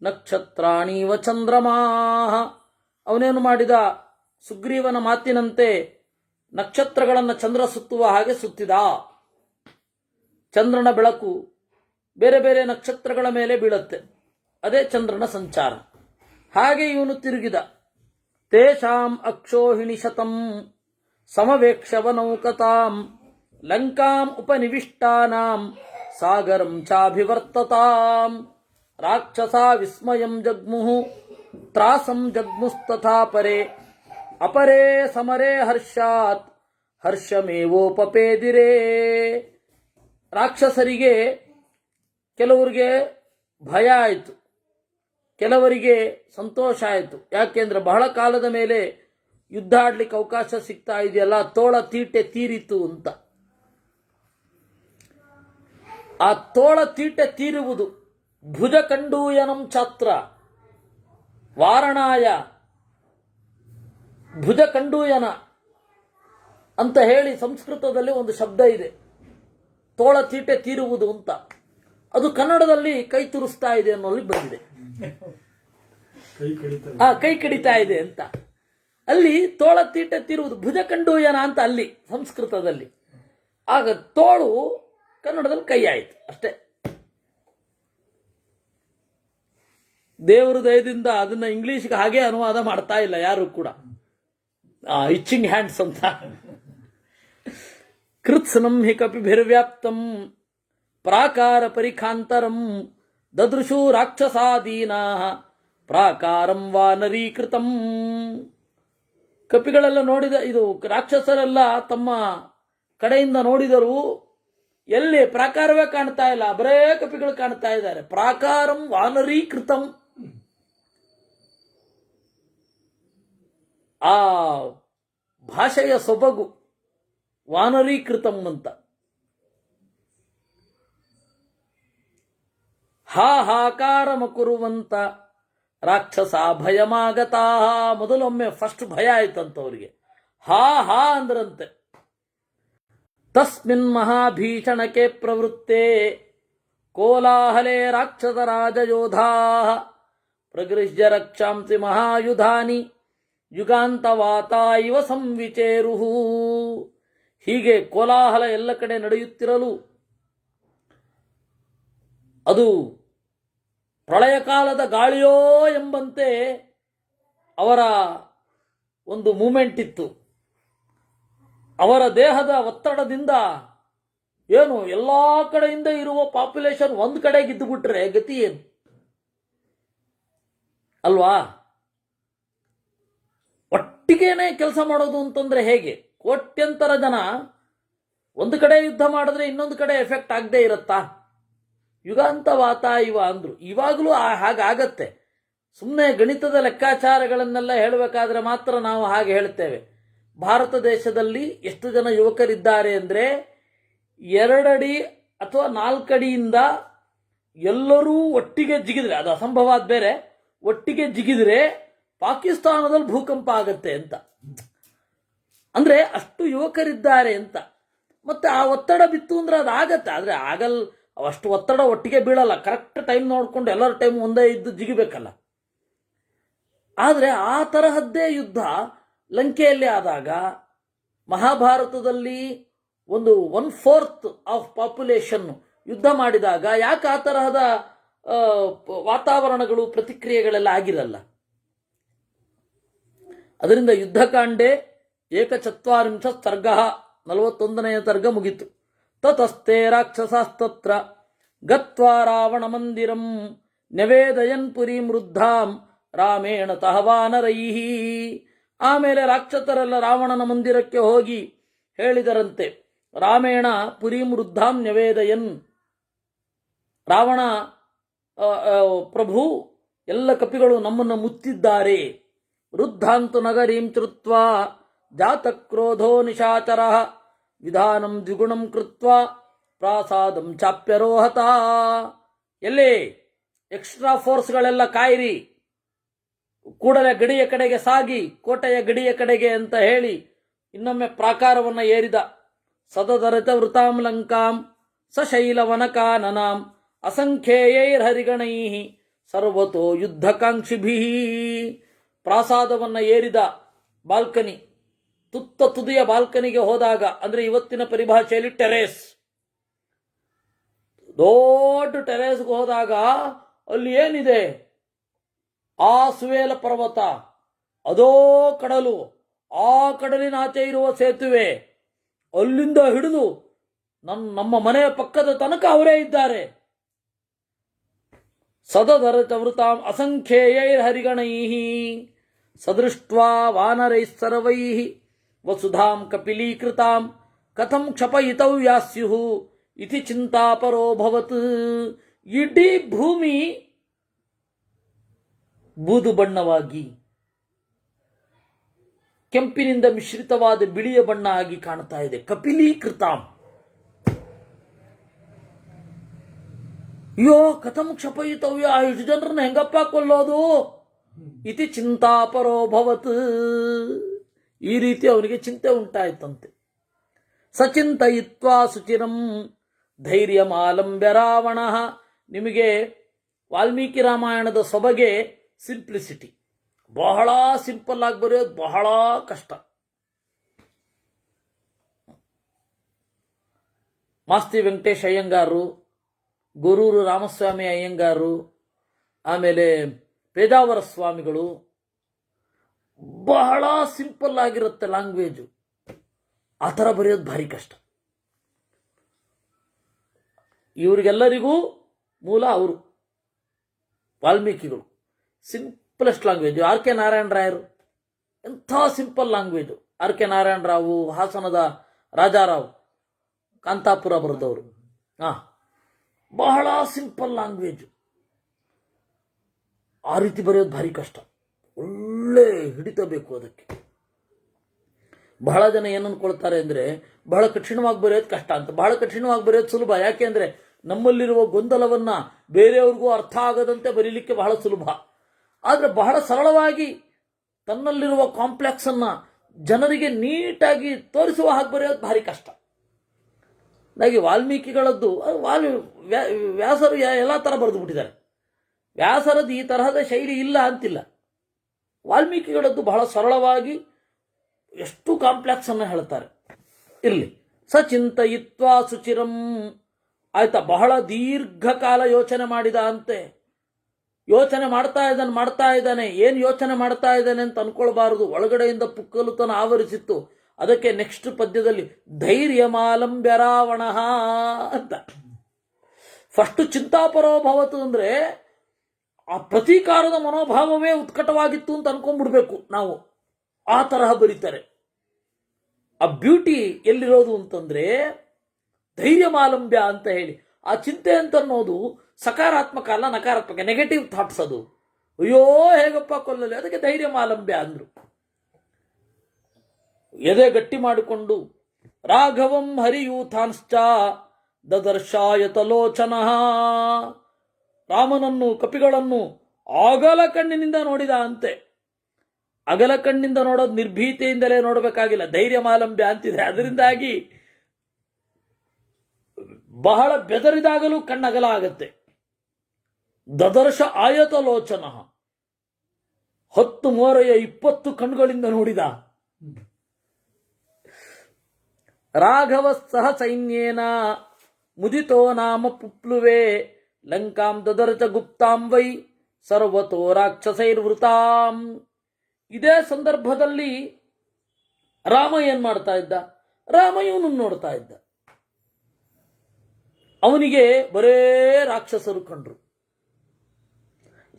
ನಕ್ಷತ್ರಾಣೀವ ಚಂದ್ರಮಾಹ. ಅವನೇನು ಮಾಡಿದ? ಸುಗ್ರೀವನ ಮಾತಿನಂತೆ ನಕ್ಷತ್ರಗಳನ್ನು ಚಂದ್ರ ಸುತ್ತುವ ಹಾಗೆ ಸುತ್ತಿದ. ಚಂದ್ರನ ಬೆಳಕು ಬೇರೆ ಬೇರೆ ನಕ್ಷತ್ರಗಳ ಮೇಲೆ ಬೀಳುತ್ತೆ, ಅದೇ ಚಂದ್ರನ ಸಂಚಾರ. ಹಾಗೆ ಇವನು ತಿರುಗಿದ. ತೇಷಾಂ ಅಕ್ಷೋಹಿಣಿ ಶತಂ ಸಮವೇಕ್ಷವನೌಕತಾಂ ಲಂಕಾಂ ಉಪನಿವಿಷ್ಟಾನಾಂ ಸಾಗರಂ ಚಾಭಿವರ್ತತಾಂ. ರಾಕ್ಷಸಾ ವಿಸ್ಮಯಂ ಜಗ್ಮುಹು ತ್ರಾಸಂ ಜಗ್ಮುಸ್ತಥಾ ಪರೇ ಅಪರೇ ಸಮರೇ ಹರ್ಷಾತ್ ಹರ್ಷಮೇವೋಪಪೇದಿರೇ. ರಾಕ್ಷಸರಿಗೆ ಕೆಲವರಿಗೆ ಭಯ ಆಯಿತು, ಕೆಲವರಿಗೆ ಸಂತೋಷ ಆಯಿತು. ಯಾಕೆಂದ್ರೆ ಬಹಳ ಕಾಲದ ಮೇಲೆ ಯುದ್ಧ ಆಡ್ಲಿಕ್ಕೆ ಅವಕಾಶ ಸಿಗ್ತಾ ಇದೆಯಲ್ಲ, ತೋಳ ತೀಟೆ ತೀರಿತು ಅಂತ. ಆ ತೋಳ ತೀಟೆ ತೀರುವುದು ಭುಜ ಕಂಡೂಯನಂ ಛಾತ್ರ ವಾರಣಾಯ ಭುಜ ಕಂಡೂಯನ ಅಂತ ಹೇಳಿ ಸಂಸ್ಕೃತದಲ್ಲಿ ಒಂದು ಶಬ್ದ ಇದೆ, ತೋಳ ತೀಟೆ ತೀರುವುದು ಅಂತ. ಅದು ಕನ್ನಡದಲ್ಲಿ ಕೈ ತುರಿಸ್ತಾ ಇದೆ ಅನ್ನೋಲ್ಲಿ ಬಂದಿದೆ. ಕೈ ಕಡಿತಾ ಇದೆ ಅಂತ. ಅಲ್ಲಿ ತೋಳ ತೀಟೆ ತೀರುವುದು ಭುಜ ಕಂಡೂಯನ ಅಂತ ಅಲ್ಲಿ ಸಂಸ್ಕೃತದಲ್ಲಿ. ಆಗ ತೋಳು ಕನ್ನಡದಲ್ಲಿ ಕೈ ಆಯಿತು ಅಷ್ಟೇ. ದೇವರ ದಯದಿಂದ ಅದನ್ನ ಇಂಗ್ಲಿಷ್ಗೆ ಹಾಗೆ ಅನುವಾದ ಮಾಡ್ತಾ ಇಲ್ಲ ಯಾರು ಕೂಡ. ಇಚ್ಚಿಂಗ್ ಹ್ಯಾಂಡ್ಸ್ ಅಂತ. ಕೃತ್ಸನಂ ಹಿ ಕಪಿಭಿರ್ವ್ಯಾಪ್ತಂ ಪ್ರಾಕಾರ ಪರಿಖಾಂತರಂ ದದೃಶು ರಾಕ್ಷಸಾದೀನಾ ಪ್ರಾಕಾರಂ ವಾನರೀಕೃತಂ. ಕಪಿಗಳೆಲ್ಲ ನೋಡಿದ, ಇದು ರಾಕ್ಷಸರೆಲ್ಲ ತಮ್ಮ ಕಡೆಯಿಂದ ನೋಡಿದರು, ಎಲ್ಲಿ ಪ್ರಾಕಾರವೇ ಕಾಣ್ತಾ ಇಲ್ಲ, ಬರೇ ಕಪಿಗಳು ಕಾಣ್ತಾ ಇದ್ದಾರೆ. ಪ್ರಾಕಾರಂ ವಾನರೀಕೃತಂ. ಆ ಭಾಷೆಯ ಸೊಬಗು ವಾನರೀಕೃತಂ ಅಂತ. ಹಾಹಾಕಾರಮ ಕುರುವಂತ ರಾಕ್ಷಸ ಭಯಮಾಗತಾ. ಮೊದಲೊಮ್ಮೆ ಫಸ್ಟ್ ಭಯ ಆಯ್ತಂತವರಿಗೆ. ಹಾ ಹಾ ಅಂದ್ರಂತೆ. ತಸ್ಮಿನ್ ಮಹಾಭೀಷಣಕ್ಕೆ ಪ್ರವೃತ್ತೆ ಕೋಲಾಹಲೇ ರಾಕ್ಷಸ ರಾಜಯೋಧಾ ಪ್ರಗೃಹ್ಯ ರಕ್ಷಾಂಸಿ ಮಹಾಯುಧಾನಿ ಯುಗಾಂತವಾತ ಇವ ಸಂವಿಚೇರುಹು. ಹೀಗೆ ಕೋಲಾಹಲ ಎಲ್ಲ ಕಡೆ ನಡೆಯುತ್ತಿರಲು ಅದು ಪ್ರಳಯ ಕಾಲದ ಗಾಳಿಯೋ ಎಂಬಂತೆ ಅವರ ಒಂದು ಮೂಮೆಂಟ್ ಇತ್ತು. ಅವರ ದೇಹದ ಒತ್ತಡದಿಂದ ಏನು ಎಲ್ಲ ಕಡೆಯಿಂದ ಇರುವ ಪಾಪ್ಯುಲೇಷನ್ ಒಂದು ಕಡೆಗೆ ಇದ್ದುಬಿಟ್ರೆ ಗತಿ ಏನು ಅಲ್ವಾ? ಒಟ್ಟಿಗೆನೆ ಕೆಲಸ ಮಾಡೋದು ಅಂತಂದ್ರೆ ಹೇಗೆ? ಕೋಟ್ಯಂತರ ಜನ ಒಂದು ಕಡೆ ಯುದ್ಧ ಮಾಡಿದ್ರೆ ಇನ್ನೊಂದು ಕಡೆ ಎಫೆಕ್ಟ್ ಆಗದೆ ಇರುತ್ತಾ? ಯುಗಾಂತವಾತ ಇವ ಅಂದ್ರು. ಇವಾಗಲೂ ಹಾಗಾಗತ್ತೆ. ಸುಮ್ಮನೆ ಗಣಿತದ ಲೆಕ್ಕಾಚಾರಗಳನ್ನೆಲ್ಲ ಹೇಳಬೇಕಾದ್ರೆ ಮಾತ್ರ ನಾವು ಹಾಗೆ ಹೇಳ್ತೇವೆ. ಭಾರತ ದೇಶದಲ್ಲಿ ಎಷ್ಟು ಜನ ಯುವಕರಿದ್ದಾರೆ ಅಂದರೆ 2 ಅಡಿ ಅಥವಾ 4 ಅಡಿಯಿಂದ ಎಲ್ಲರೂ ಒಟ್ಟಿಗೆ ಜಿಗಿದ್ರೆ, ಅದು ಅಸಂಭವ ಬೇರೆ, ಒಟ್ಟಿಗೆ ಜಿಗಿದ್ರೆ ಪಾಕಿಸ್ತಾನದಲ್ಲಿ ಭೂಕಂಪ ಆಗತ್ತೆ ಅಂತ. ಅಂದ್ರೆ ಅಷ್ಟು ಯುವಕರಿದ್ದಾರೆ ಅಂತ. ಮತ್ತೆ ಆ ಒತ್ತಡ ಬಿತ್ತು ಅಂದ್ರೆ ಅದು ಆಗತ್ತೆ. ಆದರೆ ಅಷ್ಟು ಒತ್ತಡ ಒಟ್ಟಿಗೆ ಬೀಳಲ್ಲ. ಕರೆಕ್ಟ್ ಟೈಮ್ ನೋಡ್ಕೊಂಡು ಎಲ್ಲರ ಟೈಮ್ ಒಂದೇ ಇದ್ದು ಜಿಗಿಬೇಕಲ್ಲ. ಆದರೆ ಆ ತರಹದ್ದೇ ಯುದ್ಧ ಲಂಕೆಯಲ್ಲಿ ಆದಾಗ, ಮಹಾಭಾರತದಲ್ಲಿ ಒಂದು 1/4 ಆಫ್ ಪಾಪ್ಯುಲೇಷನ್ ಯುದ್ಧ ಮಾಡಿದಾಗ ಯಾಕೆ ಆ ತರಹದ ವಾತಾವರಣಗಳು ಪ್ರತಿಕ್ರಿಯೆಗಳೆಲ್ಲ ಆಗಿರಲ್ಲ? ಅದರಿಂದ ಯುದ್ಧಕಾಂಡೆ 1 ಸರ್ಗ 41ನೇ ಸರ್ಗ ಮುಗಿತು. ತತಸ್ತೆ ರಾಕ್ಷಸಾಸ್ತತ್ರ ಗತ್ವಾ ರಾವಣ ಮಂದಿರಂ ನವೇದಯನ್ ಪುರೀಂ ವೃದ್ಧಾಂ ರಾಮೇಣ ತಹ ವಾನರೈಹಿ. ಆಮೇಲೆ ರಾಕ್ಷಸರೆಲ್ಲ ರಾವಣನ ಮಂದಿರಕ್ಕೆ ಹೋಗಿ ಹೇಳಿದರಂತೆ, ರಾಮೇಣ ಪುರೀಂ ವೃದ್ಧಾಂ ನವೇದಯನ್, ರಾವಣ ಪ್ರಭು ಎಲ್ಲ ಕಪಿಗಳು ನಮ್ಮನ್ನು ಮುತ್ತಿದ್ದಾರೆ. ವೃದ್ಧಾಂತು ನಗರೀಂ ಚ್ರುತ್ವಾ ಜಾತಕ್ರೋಧೋ ನಿಶಾಚರ ವಿಧಾನಂ ದ್ವಿಗುಣಂ ಕೃತ್ವಾ ಪ್ರಾಸಾದಂ ಚಾಪ್ಯರೋಹತ. ಎಲ್ಲಿ ಎಕ್ಸ್ಟ್ರಾ ಫೋರ್ಸ್ಗಳೆಲ್ಲ ಕಾಯಿರಿ, ಕೂಡಲೇ ಗಡಿಯ ಕಡೆಗೆ ಸಾಗಿ, ಕೋಟೆಯ ಗಡಿಯ ಕಡೆಗೆ ಅಂತ ಹೇಳಿ ಇನ್ನೊಮ್ಮೆ ಪ್ರಾಕಾರವನ್ನು ಏರಿದ. ಸದದರತ ವೃತಾಂ ಲಂಕಾಂ ಸಶೈಲವನಕಾನನಾಂ ಅಸಂಖ್ಯೇಯೈರ್ಹರಿಗಣೈ ಸರ್ವತೋ ಯುದ್ಧಕಾಂಕ್ಷಿಭಿ. ಪ್ರಾಸಾದವನ್ನು ಏರಿದ ಬಾಲ್ಕನಿ, ತುದಿಯ ಬಾಲ್ಕನಿಗೆ ಹೋದಾಗ, ಅಂದ್ರೆ ಇವತ್ತಿನ ಪರಿಭಾಷೆಯಲ್ಲಿ ಟೆರೇಸ್, ದೊಡ್ಡ ಟೆರೇಸ್ಗೆ ಹೋದಾಗ ಅಲ್ಲಿ ಏನಿದೆ? ಆ ಸುವೇಲ ಪರ್ವತ, ಅದೋ ಕಡಲು, ಆ ಕಡಲಿನಾಚೆ ಇರುವ ಸೇತುವೆ, ಅಲ್ಲಿಂದ ಹಿಡಿದು ನಮ್ಮ ಮನೆಯ ಪಕ್ಕದ ತನಕ ಅವರೇ ಇದ್ದಾರೆ. ಸದಧರತ ವೃತಾಂ ಅಸಂಖ್ಯೇಯೈರ್ಹರಿಗಣೈ ಸದೃಷ್ಟ್ವಾ ವಾನರೈಃ ಸರ್ವೈಃ ವಸುಧಾಂ ಕಪಿಲೀಕೃತಾಂ ಕಥಂ ಕ್ಷಪಯಿತವ್ಯಾಸ್ಯುಃ ಇತಿ ಚಿಂತಾಪರೋಭವತ್. ಇಡೀ ಭೂಮಿ ಬೂದು ಬಣ್ಣವಾಗಿ, ಕೆಂಪಿನಿಂದ ಮಿಶ್ರಿತವಾದ ಬಿಳಿಯ ಬಣ್ಣ ಆಗಿ ಕಾಣ್ತಾ ಇದೆ. ಕಪಿಲೀಕೃತಾಂ. ಅಯ್ಯೋ, ಕಥಂ ಕ್ಷಪಯಿತವ್ಯ, ಇಷ್ಟು ಜನರನ್ನ ಹೆಂಗಪ್ಪ ಕೊಲ್ಲೋದು? ಇತಿ ಚಿಂತಾಪರೋಭವತ್. ಈ ರೀತಿ ಅವನಿಗೆ ಚಿಂತೆ ಉಂಟಾಯ್ತಂತೆ. ಸಚಿಂತಯಿತ್ವಾ ಸುಚಿರಂ ಧೈರ್ಯಮಾಲಂಬ್ಯ ರಾವಣ. ನಿಮಗೆ ವಾಲ್ಮೀಕಿ ರಾಮಾಯಣದ ಸೊಬಗೆ ಸಿಂಪ್ಲಿಸಿಟಿ. ಬಹಳ ಸಿಂಪಲ್ ಆಗಿ ಬರೆಯೋದು ಬಹಳ ಕಷ್ಟ. ಮಾಸ್ತಿ ವೆಂಕಟೇಶ್ ಅಯ್ಯಂಗಾರು, ಗೊರೂರು ರಾಮಸ್ವಾಮಿ ಅಯ್ಯಂಗಾರು, ಆಮೇಲೆ ಪೇಜಾವರ ಸ್ವಾಮಿಗಳು, ಬಹಳ ಸಿಂಪಲ್ ಆಗಿರುತ್ತೆ ಲ್ಯಾಂಗ್ವೇಜು. ಆ ಥರ ಬರೆಯೋದು ಭಾರಿ ಕಷ್ಟ. ಇವರಿಗೆಲ್ಲರಿಗೂ ಮೂಲ ಅವರು ವಾಲ್ಮೀಕಿಗಳು. Simplest language. R K Narayana ರಾಯರು ಎಂಥ simple language. R K Narayana Rao, ಹಾಸನದ ರಾಜಾರಾವ್, ಕಾಂತಾಪುರ ಬರೆದವರು. ಬಹಳ ಸಿಂಪಲ್ ಲ್ಯಾಂಗ್ವೇಜು. ಆ ರೀತಿ ಬರೆಯೋದು ಭಾರಿ ಕಷ್ಟ. ಒಳ್ಳೆ ಹಿಡಿತ ಬೇಕು ಅದಕ್ಕೆ. ಬಹಳ ಜನ ಏನು ಅನ್ಕೊಳ್ತಾರೆ ಅಂದರೆ ಬಹಳ ಕಠಿಣವಾಗಿ ಬರೆಯೋದು ಕಷ್ಟ ಅಂತ. ಬಹಳ ಕಠಿಣವಾಗಿ ಬರೆಯೋದು ಸುಲಭ. ಯಾಕೆ ಅಂದರೆ ನಮ್ಮಲ್ಲಿರುವ ಗೊಂದಲವನ್ನು ಬೇರೆಯವ್ರಿಗೂ ಅರ್ಥ ಆಗದಂತೆ ಬರೀಲಿಕ್ಕೆ ಬಹಳ ಸುಲಭ. ಆದರೆ ಬಹಳ ಸರಳವಾಗಿ ತನ್ನಲ್ಲಿರುವ ಕಾಂಪ್ಲೆಕ್ಸನ್ನು ಜನರಿಗೆ ನೀಟಾಗಿ ತೋರಿಸುವ ಹಾಗೆ ಬರೆಯೋದು ಭಾರಿ ಕಷ್ಟ. ಹಾಗೆ ವಾಲ್ಮೀಕಿಗಳದ್ದು ವ್ಯಾಸರು ಎಲ್ಲ ಥರ ಬರೆದು ಬಿಟ್ಟಿದ್ದಾರೆ. ವ್ಯಾಸರದ್ದು ಈ ತರಹದ ಶೈಲಿ ಇಲ್ಲ ಅಂತಿಲ್ಲ. ವಾಲ್ಮೀಕಿಗಳದ್ದು ಬಹಳ ಸರಳವಾಗಿ ಎಷ್ಟು ಕಾಂಪ್ಲೆಕ್ಸ್ ಅನ್ನು ಹೇಳ್ತಾರೆ. ಇರಲಿ. ಸಚಿಂತಯಿತ್ವಾ ಸುಚಿರಂ, ಆಯ್ತಾ, ಬಹಳ ದೀರ್ಘಕಾಲ ಯೋಚನೆ ಮಾಡಿದ ಅಂತೆ. ಯೋಚನೆ ಮಾಡ್ತಾ ಇದ್ದಾನೆ. ಏನು ಯೋಚನೆ ಮಾಡ್ತಾ ಇದ್ದಾನೆ ಅಂತ ಅನ್ಕೊಳ್ಬಾರದು. ಒಳಗಡೆಯಿಂದ ಪುಕ್ಕಲುತನ ಆವರಿಸಿತ್ತು. ಅದಕ್ಕೆ ನೆಕ್ಸ್ಟ್ ಪದ್ಯದಲ್ಲಿ ಧೈರ್ಯಮಾಲಂಬ್ಯ ರಾವಣ ಅಂತ. ಫಸ್ಟ್ ಚಿಂತಾಪರೋಭವತು ಅಂದ್ರೆ ಆ ಪ್ರತೀಕಾರದ ಮನೋಭಾವವೇ ಉತ್ಕಟವಾಗಿತ್ತು ಅಂತ ಅನ್ಕೊಂಡ್ಬಿಡ್ಬೇಕು ನಾವು. ಆ ತರಹ ಬರೀತಾರೆ. ಆ ಬ್ಯೂಟಿ ಎಲ್ಲಿರೋದು ಅಂತಂದ್ರೆ ಧೈರ್ಯಮಾಲಂಬ್ಯ ಅಂತ ಹೇಳಿ. ಆ ಚಿಂತೆ ಅಂತ ಅನ್ನೋದು ಸಕಾರಾತ್ಮಕ ಅಲ್ಲ, ನಕಾರಾತ್ಮಕ, ನೆಗೆಟಿವ್ ಥಾಟ್ಸ್ ಅದು. ಅಯ್ಯೋ ಹೇಗಪ್ಪ ಕೊಲ್ಲಲಿ, ಅದಕ್ಕೆ ಧೈರ್ಯಮಾಲಂಬ್ಯ ಅಂದ್ರು. ಎದೆ ಗಟ್ಟಿ ಮಾಡಿಕೊಂಡು ರಾಘವಂ ಹರಿಯೂಥಾಂಶ್ಚ ದದರ್ಶಾಯತಲೋಚನ, ರಾಮನನ್ನು ಕಪಿಗಳನ್ನು ಅಗಲ ಕಣ್ಣಿನಿಂದ ನೋಡಿದ ಅಂತೆ. ಅಗಲ ಕಣ್ಣಿಂದ ನೋಡೋದು ನಿರ್ಭೀತಿಯಿಂದಲೇ ನೋಡಬೇಕಾಗಿಲ್ಲ, ಧೈರ್ಯಮಾಲಂಬ್ಯ ಅಂತಿದೆ. ಅದರಿಂದಾಗಿ ಬಹಳ ಬೆದರಿದಾಗಲೂ ಕಣ್ಣಗಲ ಆಗತ್ತೆ. ದದರ್ಶ ಆಯತಲೋಚನ, 10 ಮೋರೆಯ 20 ಕಣ್ಗಳಿಂದ ನೋಡಿದ. ರಾಘವ ಸಹ ಸೈನ್ಯೇನ ಮುದಿತೋ ನಾಮ ಪುಪ್ಲುವೆ ಲಂಕಾಂ ದದರ್ಚ ಗುಪ್ತಾಂ ವೈ ಸರ್ವತೋ ರಾಕ್ಷಸೈರ್ವೃತಾಂ. ಇದೇ ಸಂದರ್ಭದಲ್ಲಿ ರಾಮ ಏನ್ ಮಾಡ್ತಾ ಇದ್ದ? ರಾಮ ಇವನನ್ನು ನೋಡ್ತಾ ಇದ್ದ. ಅವನಿಗೆ ಬರೇ ರಾಕ್ಷಸರು ಕಂಡ್ರು.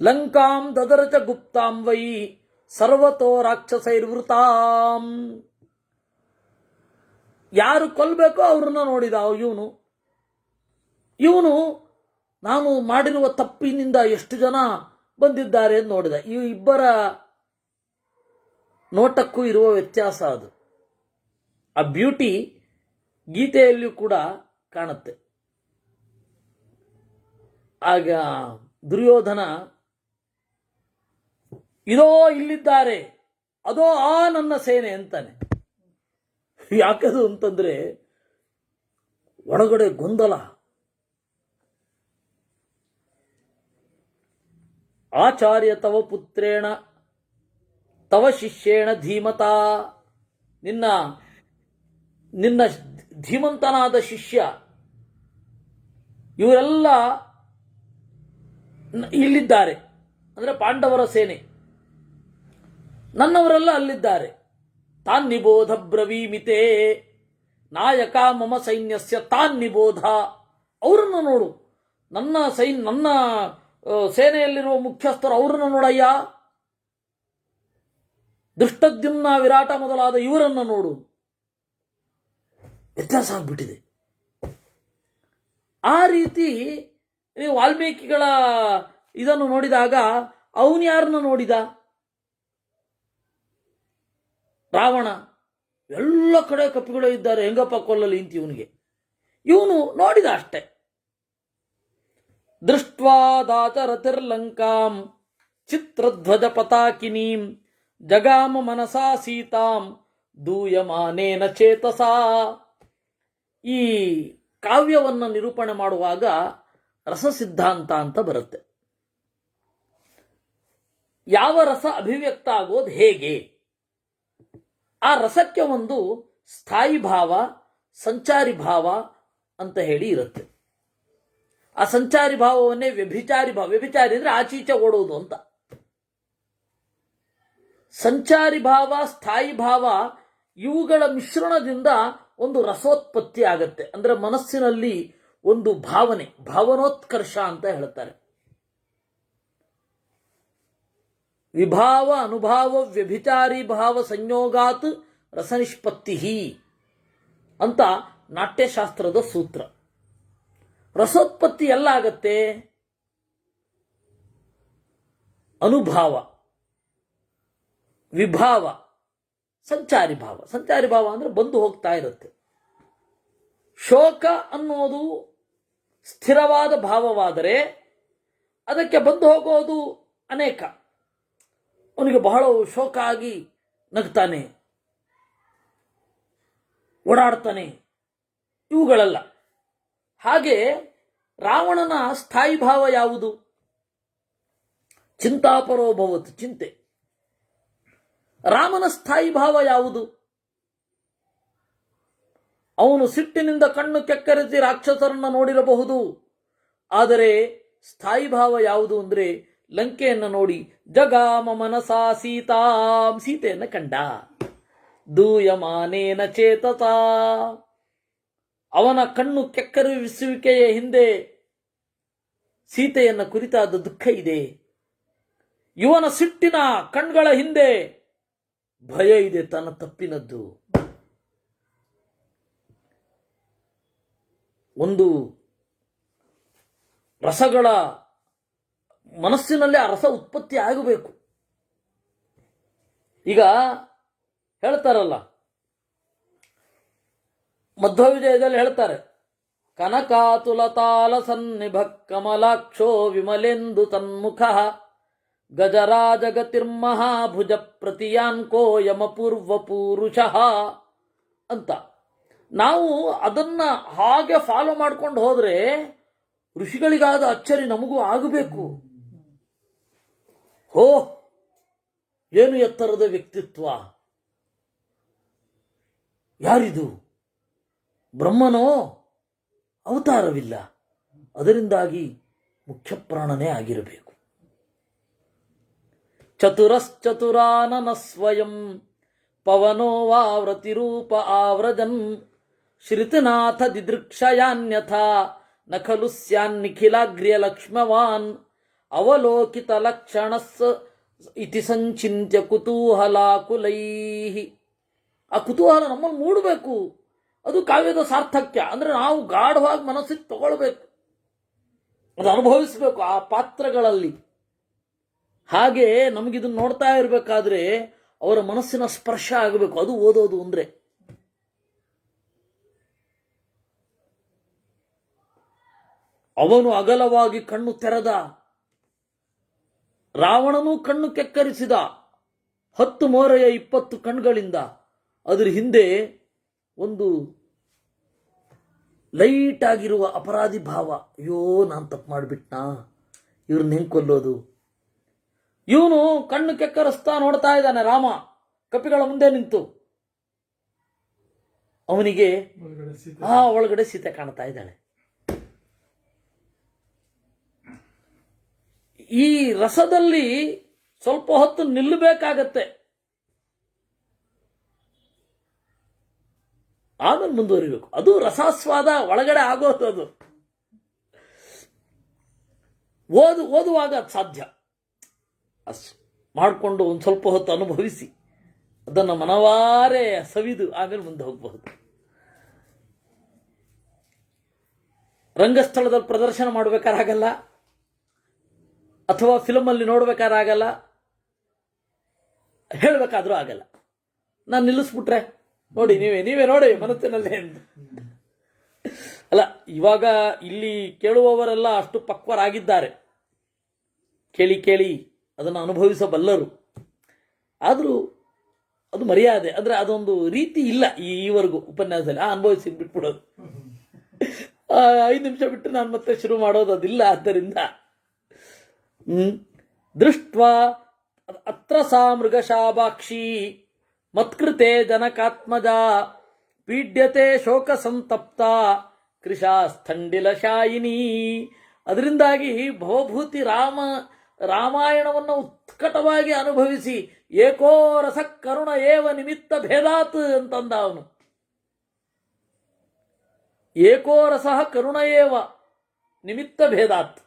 ಲಂಕಾಂ ದದರಚ ಗುಪ್ತಾಂ ವೈ ಸರ್ವತೋ ರಾಕ್ಷಸೈರ್ವೃತಾಂ. ಯಾರು ಕೊಲ್ಬೇಕೋ ಅವ್ರನ್ನ ನೋಡಿದ ಇವನು. ನಾನು ಮಾಡಿರುವ ತಪ್ಪಿನಿಂದ ಎಷ್ಟು ಜನ ಬಂದಿದ್ದಾರೆ ಅಂತ ನೋಡಿದ. ಈ ಇಬ್ಬರ ನೋಟಕ್ಕೂ ಇರುವ ವ್ಯತ್ಯಾಸ ಅದು. ಆ ಬ್ಯೂಟಿ ಗೀತೆಯಲ್ಲಿಯೂ ಕೂಡ ಕಾಣುತ್ತೆ. ಆಗ ದುರ್ಯೋಧನ ಇದೋ ಇಲ್ಲಿದ್ದಾರೆ, ಅದೋ ಆ ನನ್ನ ಸೇನೆ ಅಂತಾನೆ. ಯಾಕದು ಅಂತಂದ್ರೆ ಒಳಗಡೆ ಗೊಂದಲ. ಆಚಾರ್ಯ ತವ ಪುತ್ರೇಣ ತವ ಶಿಷ್ಯೇಣ ಧೀಮತ, ನಿನ್ನ ಧೀಮಂತನಾದ ಶಿಷ್ಯ ಇವರೆಲ್ಲ ಇಲ್ಲಿದ್ದಾರೆ. ಅಂದ್ರೆ ಪಾಂಡವರ ಸೇನೆ, ನನ್ನವರೆಲ್ಲ ಅಲ್ಲಿದ್ದಾರೆ. ತಾನ್ ನಿಬೋಧ ಬ್ರವೀಮಿತೆ ನಾಯಕ ಮಮ ಸೈನ್ಯಸ್ಯ ತಾನ್ ನಿಬೋಧ. ಅವರನ್ನು ನೋಡು, ನನ್ನ ಸೇನೆಯಲ್ಲಿರುವ ಮುಖ್ಯಸ್ಥರು, ಅವರನ್ನು ನೋಡಯ್ಯ. ದುಷ್ಟದ್ಯುಮ್ನ ವಿರಾಟ ಮೊದಲಾದ ಇವರನ್ನು ನೋಡು. ವ್ಯತ್ಯಾಸ ಆಗ್ಬಿಟ್ಟಿದೆ. ಆ ರೀತಿ ನೀವು ವಾಲ್ಮೀಕಿಗಳ ಇದನ್ನು ನೋಡಿದಾಗ ಅವನು ಯಾರನ್ನ ನೋಡಿದ? ರಾವಣ. ಎಲ್ಲ ಕಡೆ ಕಪಿಗಳು ಇದ್ದಾರೆ, ಹೆಂಗಪ್ಪ ಕೊಲ್ಲಲಿ ಅಂತ ಇವನು ನೋಡಿದ ಅಷ್ಟೆ. ದೃಷ್ಟ್ವಾ ದಾತರತಿರ್ಲಂಕಾಂ ಚಿತ್ರಧ್ವಜ ಪತಾಕಿನೀಂ ಜಗಾಮ ಮನಸಾ ಸೀತಾಂ ದೂಯಮಾನೇನ ಚೇತಸಾ. ಈ ಕಾವ್ಯವನ್ನು ನಿರೂಪಣೆ ಮಾಡುವಾಗ ರಸ ಸಿದ್ಧಾಂತ ಅಂತ ಬರುತ್ತೆ. ಯಾವ ರಸ ಅಭಿವ್ಯಕ್ತ ಆಗೋದು ಹೇಗೆ? ಆ ರಸಕ್ಕೆ ಒಂದು ಸ್ಥಾಯಿ ಭಾವ, ಸಂಚಾರಿ ಭಾವ ಅಂತ ಹೇಳಿ ಇರುತ್ತೆ. ಆ ಸಂಚಾರಿ ಭಾವವನ್ನೇ ವ್ಯಭಿಚಾರಿ ಭಾವ. ವ್ಯಭಿಚಾರಿ ಅಂದ್ರೆ ಆಚೀಚೆ ಓಡುವುದು ಅಂತ. ಸಂಚಾರಿ ಭಾವ, ಸ್ಥಾಯಿ ಭಾವ ಇವುಗಳ ಮಿಶ್ರಣದಿಂದ ಒಂದು ರಸೋತ್ಪತ್ತಿ ಆಗತ್ತೆ. ಅಂದ್ರೆ ಮನಸ್ಸಿನಲ್ಲಿ ಒಂದು ಭಾವನೋತ್ಕರ್ಷ ಅಂತ ಹೇಳ್ತಾರೆ. ವಿಭಾವ ಅನುಭಾವ ವ್ಯಭಿಚಾರಿ ಭಾವ ಸಂಯೋಗಾತ್ ರಸನಿಷ್ಪತ್ತಿ ಅಂತ ನಾಟ್ಯಶಾಸ್ತ್ರದ ಸೂತ್ರ. ರಸೋತ್ಪತ್ತಿ ಎಲ್ಲ ಆಗತ್ತೆ? ಅನುಭಾವ, ವಿಭಾವ, ಸಂಚಾರಿ ಭಾವ. ಸಂಚಾರಿ ಭಾವ ಅಂದ್ರೆ ಬಂದು ಹೋಗ್ತಾ ಇರುತ್ತೆ. ಶೋಕ ಅನ್ನೋದು ಸ್ಥಿರವಾದ ಭಾವವಾದರೆ ಅದಕ್ಕೆ ಬಂದು ಹೋಗೋದು ಅನೇಕ. ಅವನಿಗೆ ಬಹಳ ಶೋಕ ಆಗಿ ನಗ್ತಾನೆ, ಓಡಾಡ್ತಾನೆ, ಇವುಗಳೆಲ್ಲ. ಹಾಗೆ ರಾವಣನ ಸ್ಥಾಯಿ ಭಾವ ಯಾವುದು? ಚಿಂತಾಪರೋಭವತ್, ಚಿಂತೆ. ರಾಮನ ಸ್ಥಾಯಿ ಭಾವ ಯಾವುದು? ಅವನು ಸಿಟ್ಟಿನಿಂದ ಕಣ್ಣು ಕೆಕ್ಕರಿಸಿ ರಾಕ್ಷಸರನ್ನ ನೋಡಿರಬಹುದು, ಆದರೆ ಸ್ಥಾಯಿ ಭಾವ ಯಾವುದು ಅಂದ್ರೆ ಲಂಕೆಯನ್ನು ನೋಡಿ ಜಗಾಮ ಮನಸಾ ಸೀತಾಂ, ಸೀತೆಯನ್ನು ಕಂಡ. ದೂಯಮಾನೇನ ಚೇತತ, ಅವನ ಕಣ್ಣು ಕೆಕ್ಕರಿಸುವಿಕೆಯ ಹಿಂದೆ ಸೀತೆಯನ್ನ ಕುರಿತಾದ ದುಃಖ ಇದೆ. ಇವನ ಸಿಟ್ಟಿನ ಕಣ್ಗಳ ಹಿಂದೆ ಭಯ ಇದೆ, ತನ್ನ ತಪ್ಪಿನದ್ದು. ಒಂದು ರಸಗಳ ಮನಸ್ಸಿನಲ್ಲಿ ಆ ರಸ ಉತ್ಪತ್ತಿ ಆಗಬೇಕು. ಈಗ ಹೇಳ್ತಾರಲ್ಲ, ಮಧ್ವವಿಜಯದಲ್ಲಿ ಹೇಳ್ತಾರೆ, ಕನಕಾತುಲತಾಲ ಸನ್ನಿಭ ಕಮಲಾಕ್ಷೋ ವಿಮಲೆಂದು ತನ್ಮುಖ ಗಜರಾಜಗತಿರ್ಮಹಾಭುಜ ಪ್ರತಿಯಾನ್ಕೋ ಯಮಪೂರ್ವ ಪೂರುಷಃ ಅಂತ. ನಾವು ಅದನ್ನ ಹಾಗೆ ಫಾಲೋ ಮಾಡ್ಕೊಂಡು ಹೋದ್ರೆ ಋಷಿಗಳಿಗಾದ ಅಚ್ಚರಿ ನಮಗೂ ಆಗಬೇಕು. ಹೋ, ಏನು ಎತ್ತರದ ವ್ಯಕ್ತಿತ್ವ! ಯಾರಿದು? ಬ್ರಹ್ಮನೋ? ಅವತಾರವಿಲ್ಲ, ಅದರಿಂದಾಗಿ ಮುಖ್ಯ ಪ್ರಾಣನೇ ಆಗಿರಬೇಕು. ಚತುರಶ್ಚತುರಾನನ ಸ್ವಯಂ ಪವನೋ ವಾವ್ರತಿರೂಪ ಆವ್ರಜನ್ ಶ್ರಿತನಾಥ ದಿದೃಕ್ಷಯಾನ್ಯಥಾ ನ ಖಲು ಸ್ಯಾನ್ನಿಖಿಲಾಗ್ರ್ಯ ಲಕ್ಷ್ಮವಾನ್ ಅವಲೋಕಿತ ಲಕ್ಷಣಸ್ ಇತಿ ಸಂಚಿಂತ್ಯ ಕುತೂಹಲಾಕುಲೈಃ. ಆ ಕುತೂಹಲ ನಮ್ಮನ್ನು ಮೂಡಬೇಕು. ಅದು ಕಾವ್ಯದ ಸಾರ್ಥಕ್ಯ. ಅಂದ್ರೆ ನಾವು ಗಾಢವಾಗಿ ಮನಸ್ಸಿಗೆ ತಗೊಳ್ಬೇಕು, ಅದು ಅನುಭವಿಸಬೇಕು ಆ ಪಾತ್ರಗಳಲ್ಲಿ. ಹಾಗೆ ನಮಗಿದನ್ನು ನೋಡ್ತಾ ಇರಬೇಕಾದ್ರೆ ಅವರ ಮನಸ್ಸಿನ ಸ್ಪರ್ಶ ಆಗಬೇಕು. ಅದು ಓದೋದು ಅಂದ್ರೆ. ಅವನು ಅಗಲವಾಗಿ ಕಣ್ಣು ತೆರೆದ, ರಾವಣನೂ ಕಣ್ಣು ಕೆಕ್ಕರಿಸಿದ 10 ಮೋರೆಯ 20 ಕಣ್ಗಳಿಂದ. ಅದರ ಹಿಂದೆ ಒಂದು ಲೈಟ್ ಆಗಿರುವ ಅಪರಾಧಿ ಭಾವ. ಅಯ್ಯೋ, ನಾನು ತಪ್ಪು ಮಾಡಿಬಿಟ್ನಾ, ಇವ್ರನ್ನ ಹೆಂಗೆ ಕೊಲ್ಲೋದು? ಇವನು ಕಣ್ಣು ಕೆಕ್ಕರಿಸ್ತಾ ನೋಡ್ತಾ ಇದ್ದಾನೆ ರಾಮ ಕಪಿಗಳ ಮುಂದೆ ನಿಂತು. ಅವನಿಗೆ ಒಳಗಡೆ ಸೀತೆ ಕಾಣ್ತಾ ಇದ್ದಾಳೆ. ಈ ರಸದಲ್ಲಿ ಸ್ವಲ್ಪ ಹೊತ್ತು ನಿಲ್ಲಬೇಕಾಗತ್ತೆ, ಆಮೇಲೆ ಮುಂದುವರಿಬೇಕು. ಅದು ರಸಾಸ್ವಾದ ಒಳಗಡೆ ಆಗೋದು. ಅದು ಓದುವಾಗ ಅದು ಸಾಧ್ಯ. ಮಾಡಿಕೊಂಡು ಒಂದು ಸ್ವಲ್ಪ ಹೊತ್ತು ಅನುಭವಿಸಿ ಅದನ್ನು ಮನವಾರೆ ಸವಿದು ಆಮೇಲೆ ಮುಂದೆ ಹೋಗಬಹುದು. ರಂಗಸ್ಥಳದಲ್ಲಿ ಪ್ರದರ್ಶನ ಮಾಡಬೇಕಾರಾಗಲ್ಲ, ಅಥವಾ ಫಿಲಮಲ್ಲಿ ನೋಡ್ಬೇಕಾರಾಗಲ್ಲ, ಹೇಳಬೇಕಾದ್ರೂ ಆಗಲ್ಲ. ನಾನು ನಿಲ್ಲಿಸ್ಬಿಟ್ರೆ ನೋಡಿ, ನೀವೇ ನೋಡಿ ಮನಸ್ಸಿನಲ್ಲೇ ಅಂತ ಅಲ್ಲ. ಇವಾಗ ಇಲ್ಲಿ ಕೇಳುವವರೆಲ್ಲ ಅಷ್ಟು ಪಕ್ವರಾಗಿದ್ದಾರೆ, ಕೇಳಿ ಅದನ್ನು ಅನುಭವಿಸಬಲ್ಲರು. ಆದರೂ ಅದು ಮರ್ಯಾದೆ, ಅಂದ್ರೆ ಅದೊಂದು ರೀತಿ ಇಲ್ಲ ಈವರೆಗೂ ಉಪನ್ಯಾಸದಲ್ಲಿ. ಅನುಭವಿಸಿ ಬಿಟ್ಬಿಡೋದು, 5 ನಿಮಿಷ ಬಿಟ್ಟು ನಾನು ಮತ್ತೆ ಶುರು ಮಾಡೋದು ಅದಿಲ್ಲ. ಆದ್ದರಿಂದ ದೃಷ್ಟ್ವಾ ಅತ್ರ ಸಾ ಮೃಗಶಾಭಾಕ್ಷಿ ಮತ್ಕೃತೆ ಜನಕಾತ್ಮಜ ಪೀಡ್ಯತೆ ಶೋಕ ಸಂತಪ್ತ ಕೃಶಾಸ್ಥಂಡಿಲಶಾಯಿನಿ. ಅದರಿಂದಾಗಿ ಭವಭೂತಿ ರಾಮಾಯಣವನ್ನು ಉತ್ಕಟವಾಗಿ ಅನುಭವಿಸಿ ಏಕೋ ರಸ ಕರುಣ ಏವ ನಿಮಿತ್ತ ಭೇದಾತ್ ಅಂತಂದ ಅವನು. ಏಕೋ ರಸ ಕರುಣ ಏವ ನಿಮಿತ್ತ ಭೇದಾತ್,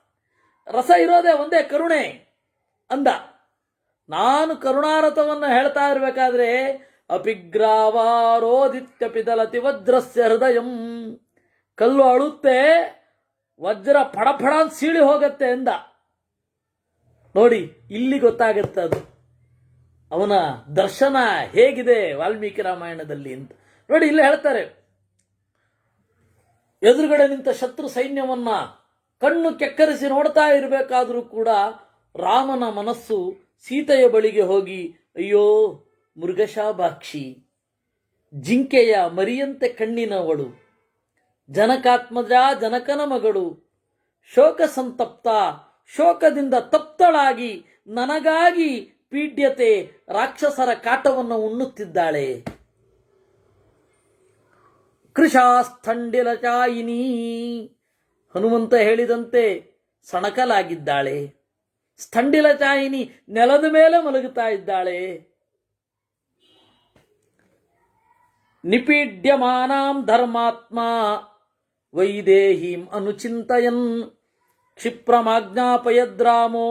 ರಸ ಇರೋದೇ ಒಂದೇ, ಕರುಣೆ ಅಂದ. ನಾನು ಕರುಣಾರಥವನ್ನು ಹೇಳ್ತಾ ಇರಬೇಕಾದ್ರೆ ಅಪಿಗ್ರಾವಾರೋದಿತ್ಯಪಿದಲತಿ ವಜ್ರಸ್ಯ ಹೃದಯಂ, ಕಲ್ಲು ಅಳುತ್ತೆ, ವಜ್ರ ಫಡಫಡ ಅಂತ ಸೀಳಿ ಹೋಗತ್ತೆ ಎಂದ. ನೋಡಿ, ಇಲ್ಲಿ ಗೊತ್ತಾಗತ್ತೆ ಅದು ಅವನ ದರ್ಶನ ಹೇಗಿದೆ ವಾಲ್ಮೀಕಿ ರಾಮಾಯಣದಲ್ಲಿ ಅಂತ. ನೋಡಿ, ಇಲ್ಲಿ ಹೇಳ್ತಾರೆ, ಎದುರುಗಡೆ ನಿಂತ ಶತ್ರು ಸೈನ್ಯವನ್ನ ಕಣ್ಣು ಕೆಕ್ಕರಿಸಿ ನೋಡ್ತಾ ಇರಬೇಕಾದ್ರೂ ಕೂಡ ರಾಮನ ಮನಸ್ಸು ಸೀತೆಯ ಬಳಿಗೆ ಹೋಗಿ, ಅಯ್ಯೋ ಮೃಗಶಾಭಾಕ್ಷಿ, ಜಿಂಕೆಯ ಮರಿಯಂತೆ ಕಣ್ಣಿನವಳು, ಜನಕಾತ್ಮಜ ಜನಕನ ಮಗಳು, ಶೋಕ ಸಂತಪ್ತ, ಶೋಕದಿಂದ ತಪ್ತಳಾಗಿ ನನಗಾಗಿ ಪೀಡ್ಯತೆ, ರಾಕ್ಷಸರ ಕಾಟವನ್ನು ಉಣ್ಣುತ್ತಿದ್ದಾಳೆ. ಕೃಶಾಸ್ಥಂಡಿಲಚಾಯಿನಿ, ಹನುಮಂತ ಹೇಳಿದಂತೆ ಸಣಕಲಾಗಿದ್ದಾಳೆ. ಸ್ಥಂಡಿಲಚಾಯಿನಿ, ನೆಲದ ಮೇಲೆ ಮಲಗುತ್ತಾ ಇದ್ದಾಳೆ. ನಿಪೀಡ್ಯಮಾನಾಂ ಧರ್ಮಾತ್ಮ ವೈದೇಹೀಂ ಅನುಚಿಂತಯನ್ ಕ್ಷಿಪ್ರಮಾಜ್ಞಾಪಯದ್ರಾಮೋ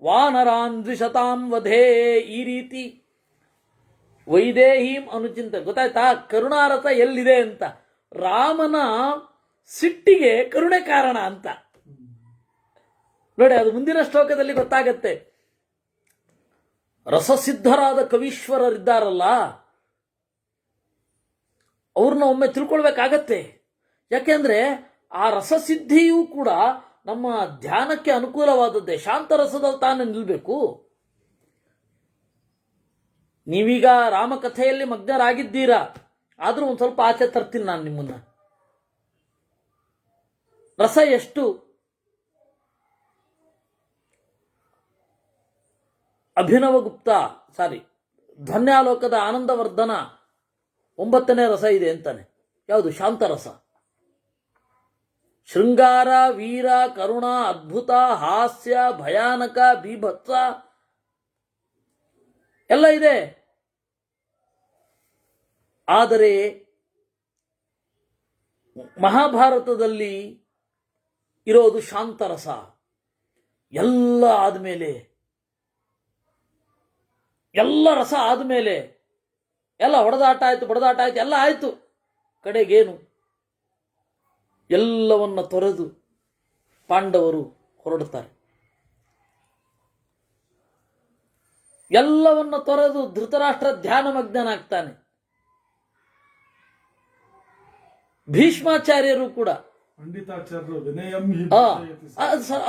ವಾನರಾನ್ ದ್ವಿಷತಾಂ ವಧೇ. ಈ ರೀತಿ ವೈದೇಹೀಂ ಅನುಚಿಂತ, ಗೊತ್ತಾಯ್ತಾ ಕರುಣಾರಸ ಎಲ್ಲಿದೆ ಅಂತ. ರಾಮನ ಸಿಟ್ಟಿಗೆ ಕರುಣೆ ಕಾರಣ ಅಂತ ನೋಡಿ, ಅದು ಮುಂದಿನ ಶ್ಲೋಕದಲ್ಲಿ ಗೊತ್ತಾಗತ್ತೆ. ರಸಸಿದ್ಧರಾದ ಕವೀಶ್ವರರಿದ್ದಾರಲ್ಲ, ಅವ್ರನ್ನ ಒಮ್ಮೆ ತಿಳ್ಕೊಳ್ಬೇಕಾಗತ್ತೆ. ಯಾಕೆಂದ್ರೆ ಆ ರಸಸಿದ್ಧಿಯೂ ಕೂಡ ನಮ್ಮ ಧ್ಯಾನಕ್ಕೆ ಅನುಕೂಲವಾದದ್ದೇ. ಶಾಂತರಸದಲ್ಲಿ ತಾನೇ ನಿಲ್ಬೇಕು. ನೀವೀಗ ರಾಮಕಥೆಯಲ್ಲಿ ಮಗ್ನರಾಗಿದ್ದೀರಾ, ಆದ್ರೂ ಒಂದು ಸ್ವಲ್ಪ ಆಚೆ ತರ್ತೀನಿ ನಾನು ನಿಮ್ಮನ್ನ. ರಸ ಎಷ್ಟು ಧ್ವನ್ಯಾಲೋಕದ ಆನಂದವರ್ಧನ 9ನೇ ರಸ ಇದೆ ಅಂತಾನೆ. ಯಾವುದು? ಶಾಂತರಸ. ಶೃಂಗಾರ, ವೀರ, ಕರುಣ, ಅದ್ಭುತ, ಹಾಸ್ಯ, ಭಯಾನಕ, ಬೀಭತ್ಸ ಎಲ್ಲ ಇದೆ. ಆದರೆ ಮಹಾಭಾರತದಲ್ಲಿ ಇರೋದು ಶಾಂತರಸ. ಎಲ್ಲ ರಸ ಆದ್ಮೇಲೆ ಎಲ್ಲ ಹೊಡೆದಾಟ ಆಯ್ತು, ಬಡದಾಟ ಆಯ್ತು, ಎಲ್ಲ ಆಯ್ತು. ಕಡೆಗೇನು? ಎಲ್ಲವನ್ನ ತೊರೆದು ಪಾಂಡವರು ಹೊರಡುತ್ತಾರೆ. ಎಲ್ಲವನ್ನ ತೊರೆದು ಧೃತರಾಷ್ಟ್ರ ಧ್ಯಾನಮಗ್ನಾಗ್ತಾನೆ. ಭೀಷ್ಮಾಚಾರ್ಯರು ಕೂಡ